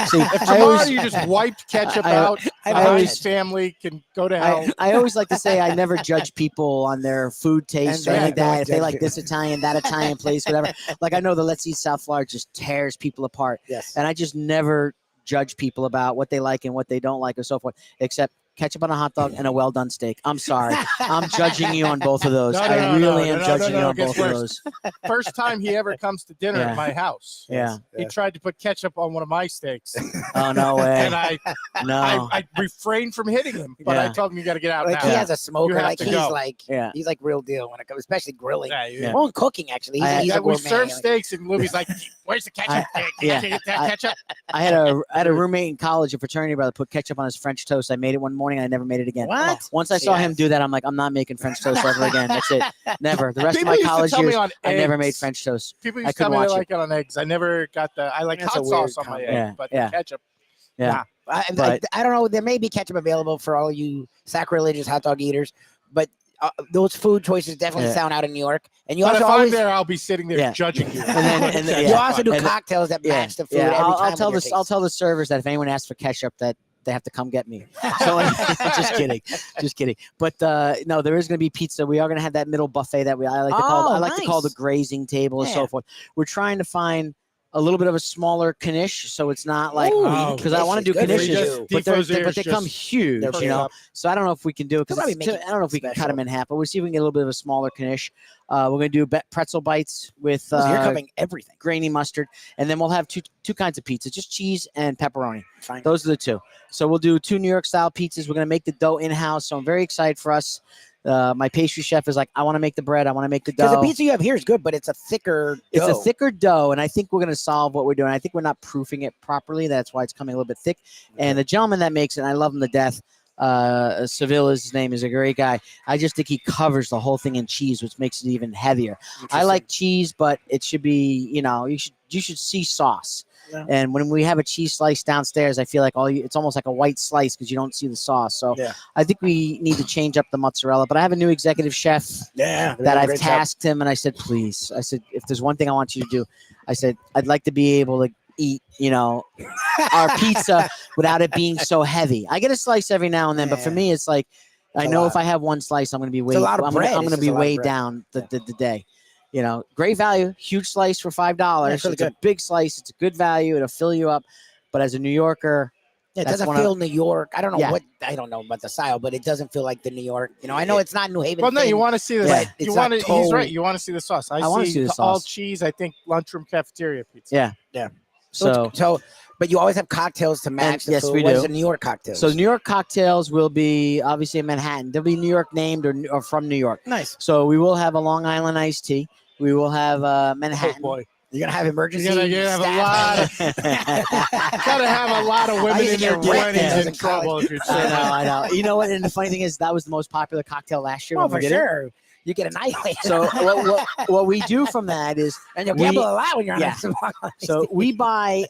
See, If I tomorrow always, you just wiped ketchup I- out, I the always- Heinz family can go to hell. I always like to say I never judge people on their food taste or And anything like don't that. If they judge like you. this Italian, that Italian place, whatever. Like I know the Let's Eat South Florida just tears people apart. Yes. And I just never judge people about what they like and what they don't like and so forth, except ketchup on a hot dog and a well done steak. I'm sorry. I'm judging you on both of those. No, no, I no, really no, am no, judging no, you no, on it gets both of worse. those. First time he ever comes to dinner Yeah. at my house, Yeah. he tried to put ketchup on one of my steaks, Oh, no way. and I No. refrained from hitting him. But I Yeah. told him you got to get out Like now. he has a smoker. have Like to he's go. like Yeah. he's like real deal when it comes, especially grilling. Yeah, Yeah. Well, and cooking actually. He's Yeah, a we gourmet. serve Like, steaks, and Lubie's like, "Where's the ketchup? Can yeah. you get that ketchup?" I had a roommate in college, a fraternity brother, put ketchup on his French toast. I made it one morning and I never made it again. What? Once I saw him Yes. do that, I'm like, I'm not making French toast ever again. That's it. Never. The rest People of my used to college tell me years, on I never made eggs- French toast. People I used to tell couldn't me they watch like it on eggs. I never got the. I like That's hot a weird sauce on my combo. egg, Yeah, but yeah. the ketchup. Yeah. I don't know. There may be ketchup available for all you sacrilegious hot dog eaters, but those food choices definitely sound out in New York. And you But also if I'm always there, I'll be sitting there judging you. And then, you also do And the- cocktails that match the food. Yeah, every I'll time tell with the your I'll taste. tell the servers that if anyone asks for ketchup, that they have to come get me. So just kidding. But no, there is going to be pizza. We are going to have that middle buffet that I like to call the nice. grazing table and Yeah. so forth. We're trying to find a little bit of a smaller knish, so it's not like Ooh, because I want to do good for knishes, you. but Defo's they ears come just huge, perked you know. up. So I don't know if we can do it They'll because probably make I don't know if we can cut special. them in half, but we'll see if we can get a little bit of a smaller knish. We're going to do pretzel bites with So you're covering everything. grainy mustard, and then we'll have two kinds of pizza, just cheese and pepperoni. Fine. Those are the two. So we'll do 2 New York style pizzas. We're going to make the dough in-house. So I'm very excited for us. My pastry chef is like, I want to make the bread. I want to make the dough. Because the pizza you have here is good, but it's a thicker It's dough. a thicker dough, and I think we're going to solve what we're doing. I think we're not proofing it properly. That's why it's coming a little bit thick. And the gentleman that makes it, and I love him to death, Seville is his name, is a great guy. I just think he covers the whole thing in cheese, which makes it even heavier. I like cheese, but it should be, you should see sauce. Yeah. And when we have a cheese slice downstairs, I feel like it's almost like a white slice because you don't see the sauce. So Yeah. I think we need to change up the mozzarella. But I have a new executive chef that I've tasked him, and I said, please, if there's one thing I want you to do, I said, I'd like to be able to eat, our pizza without it being so heavy. I get a slice every now and then, but for me, it's like, I know if I have one slice, I'm going to be weighed. a lot of bread. I'm going It's to be just a lot of weighed bread. down the day. Great value, huge slice for $5. it's really It's a good. big slice. It's a good value. It'll fill you up. But as a New Yorker, It that's doesn't one of- feel New York. I don't know Yeah. I don't know about the style, but it doesn't feel like the New York. I know it's not New Haven. Well, no, you thing. want to see this. Yeah. It's You not want to. He's told. right. You want to see the sauce. I wanna see see the all sauce. cheese. I think lunchroom cafeteria pizza. Yeah. So, but you always have cocktails to match the yes, food. we What do. is the New York cocktails? So New York cocktails will be obviously in Manhattan. They'll be New York named or from New York. nice. So we will have a Long Island iced tea. We will have Manhattan. Oh boy, You're gonna have emergency. you're gonna have a lot. Gotta have a lot of I women used in to their get wet 20s in in trouble college. if you're I saying that. know. You know what? And the funny thing is, that was the most popular cocktail last year. Oh, when we for did it. sure. You get annihilated. So what we do from that is and you'll we- gamble a lot when you're on yeah. that. so we buy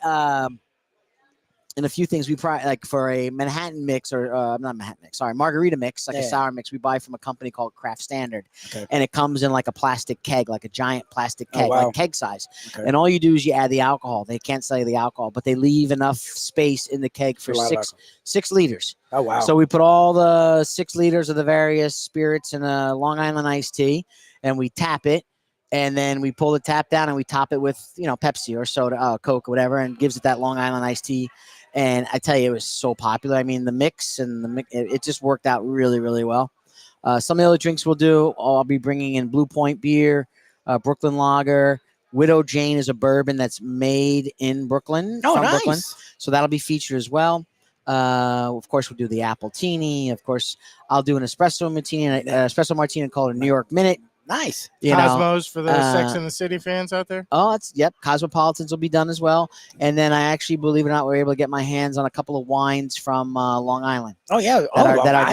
and a few things we probably like for a Manhattan mix or not Manhattan mix, sorry, margarita mix, like a Yeah. sour mix. We buy from a company called Craft Standard, Okay. and it comes in like a plastic keg, like a giant plastic Oh, keg, wow. like keg size. Okay. And all you do is you add the alcohol. They can't sell you the alcohol, but they leave enough space in the keg for A lot of 6 liters. Oh wow. So we put all the 6 liters of the various spirits in a Long Island iced tea, and we tap it, and then we pull the tap down and we top it with Pepsi or soda, Coke or whatever, and gives it that Long Island iced tea. And I tell you, it was so popular. I mean, the mix and it just worked out really, really well. Some of the other drinks we'll do, I'll be bringing in Blue Point beer, Brooklyn Lager. Widow Jane is a bourbon that's made in Brooklyn. Oh, from nice. Brooklyn. So that'll be featured as well. Of course, we'll do the Appletini. Of course, I'll do an espresso martini called a New York Minute. Nice. Cosmos for the Sex uh, and the City fans out there. Oh, Cosmopolitans will be done as well. And then I actually, believe it or not, we're able to get my hands on a couple of wines from Long Island Oh yeah. that are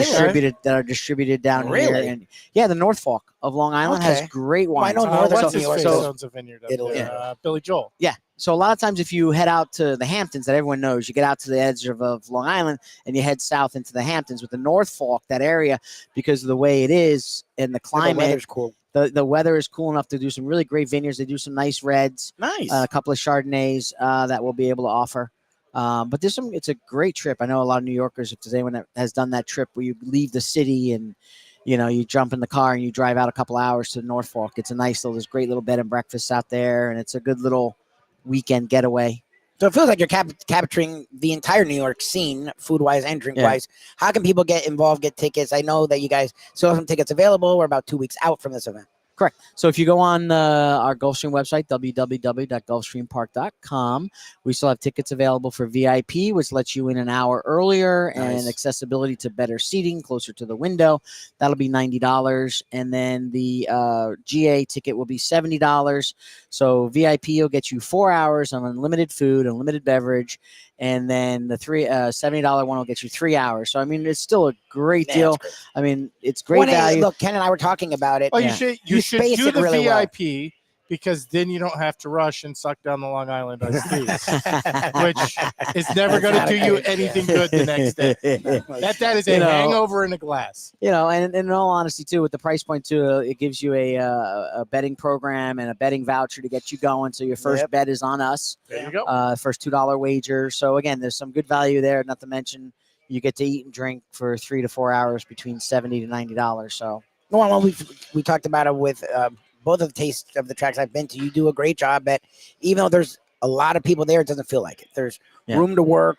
Long distributed down Really? here. And yeah, the North Fork of Long Island has Okay. great Well, I wines. know Northern What's New his York. face so- owns a vineyard up Italy. there? Billy Joel. Yeah. So a lot of times if you head out to the Hamptons that everyone knows, you get out to the edge of Long Island and you head south into the Hamptons with the North Fork, that area, because of the way it is and the The climate. weather's cool. The weather is cool enough to do some really great vineyards. They do some nice reds, Nice. a couple of Chardonnays that we'll be able to offer. But it's a great trip. I know a lot of New Yorkers, if there's anyone that has done that trip where you leave the city and, you jump in the car and you drive out a couple hours to North Fork. It's a nice there's great little bed and breakfasts out there. And it's a good little weekend getaway. So it feels like you're capturing the entire New York scene, food-wise and drink-wise. How can people get involved, get tickets? I know that you guys still have some tickets available. We're about 2 weeks out from this event. Correct. So if you go on our Gulfstream website, www.gulfstreampark.com, we still have tickets available for VIP, which lets you in an hour earlier Nice. and accessibility to better seating closer to the window. That'll be $90. And then the GA ticket will be $70. So VIP will get you 4 hours of unlimited food, unlimited beverage. And then the $70 one will get you 3 hours. So, I mean, it's still a great Yeah, deal. it's great. I mean, it's great value. Look, Ken and I were talking about it. Oh, Yeah. you should space do it the really well. VIP, because then you don't have to rush and suck down the Long Island iced teas, which is never going to do you anything good the next day. That is a hangover in a glass. And in all honesty, too, with the price point, too, it gives you a betting program and a betting voucher to get you going. So your first bet is on us. There you go. First $2 wager. So, again, there's some good value there, not to mention you get to eat and drink for 3 to 4 hours between $70 to $90. So, well, we talked about it with both of the tastes of the tracks I've been to. You do a great job at, even though there's a lot of people there, it doesn't feel like it. There's room to work,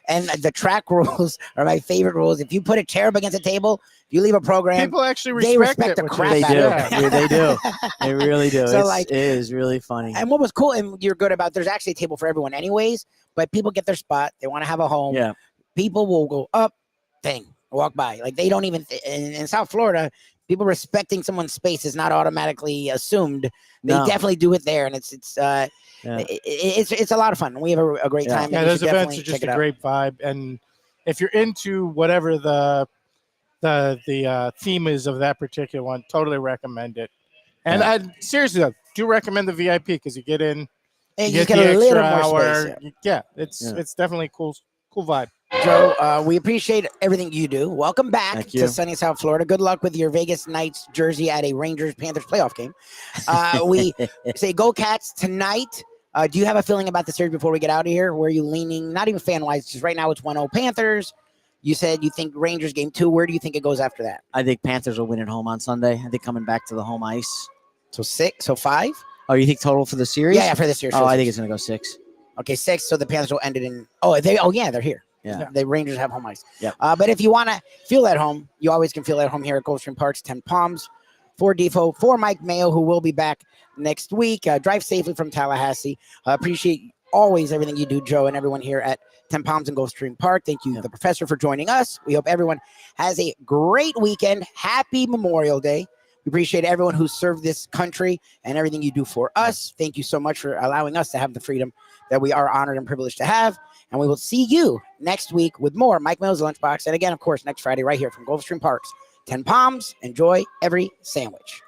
and the track rules are my favorite rules. If you put a chair up against a table, if you leave a program, people actually they respect the crap they out do. of it. They do. They really do. So, it is really funny. And what was cool, and you're good about, there's actually a table for everyone anyways, but people get their spot. They want to have a home. Yeah. People will go up, walk by. Like, they don't even, in South Florida, people respecting someone's space is not automatically assumed. They definitely do it there, and it's a lot of fun. We have a great time. Yeah, those events are just a great vibe, and if you're into whatever the theme is of that particular one, totally recommend it. And I seriously though, do recommend the VIP because you get in, and you get the extra hour. It's definitely cool vibe. Joe, we appreciate everything you do. Welcome back to sunny South Florida. Good luck with your Vegas Knights jersey at a Rangers-Panthers playoff game. We say go Cats tonight. Do you have a feeling about the series before we get out of here? Where are you leaning? Not even fan-wise, just right now it's 1-0 Panthers. You said you think Rangers game 2. Where do you think it goes after that? I think Panthers will win at home on Sunday. I think coming back to the home ice. So 6, so 5? Oh, you think total for the series? Yeah, for this series. I think it's going to go 6. Okay, 6. So the Panthers will end it in. They're here. Yeah. The Rangers have home ice. Yeah. But if you want to feel at home, you always can feel at home here at Gulfstream Parks, 10 Palms. For Defo, for Mike Mayo, who will be back next week. Drive safely from Tallahassee. Appreciate always everything you do, Joe, and everyone here at 10 Palms and Gulfstream Park. Thank you, the professor, for joining us. We hope everyone has a great weekend. Happy Memorial Day. We appreciate everyone who served this country and everything you do for us. Thank you so much for allowing us to have the freedom that we are honored and privileged to have. And we will see you next week with more Mike Mayo's Lunchbox. And again, of course, next Friday right here from Gulfstream Parks, 10 Palms. Enjoy every sandwich.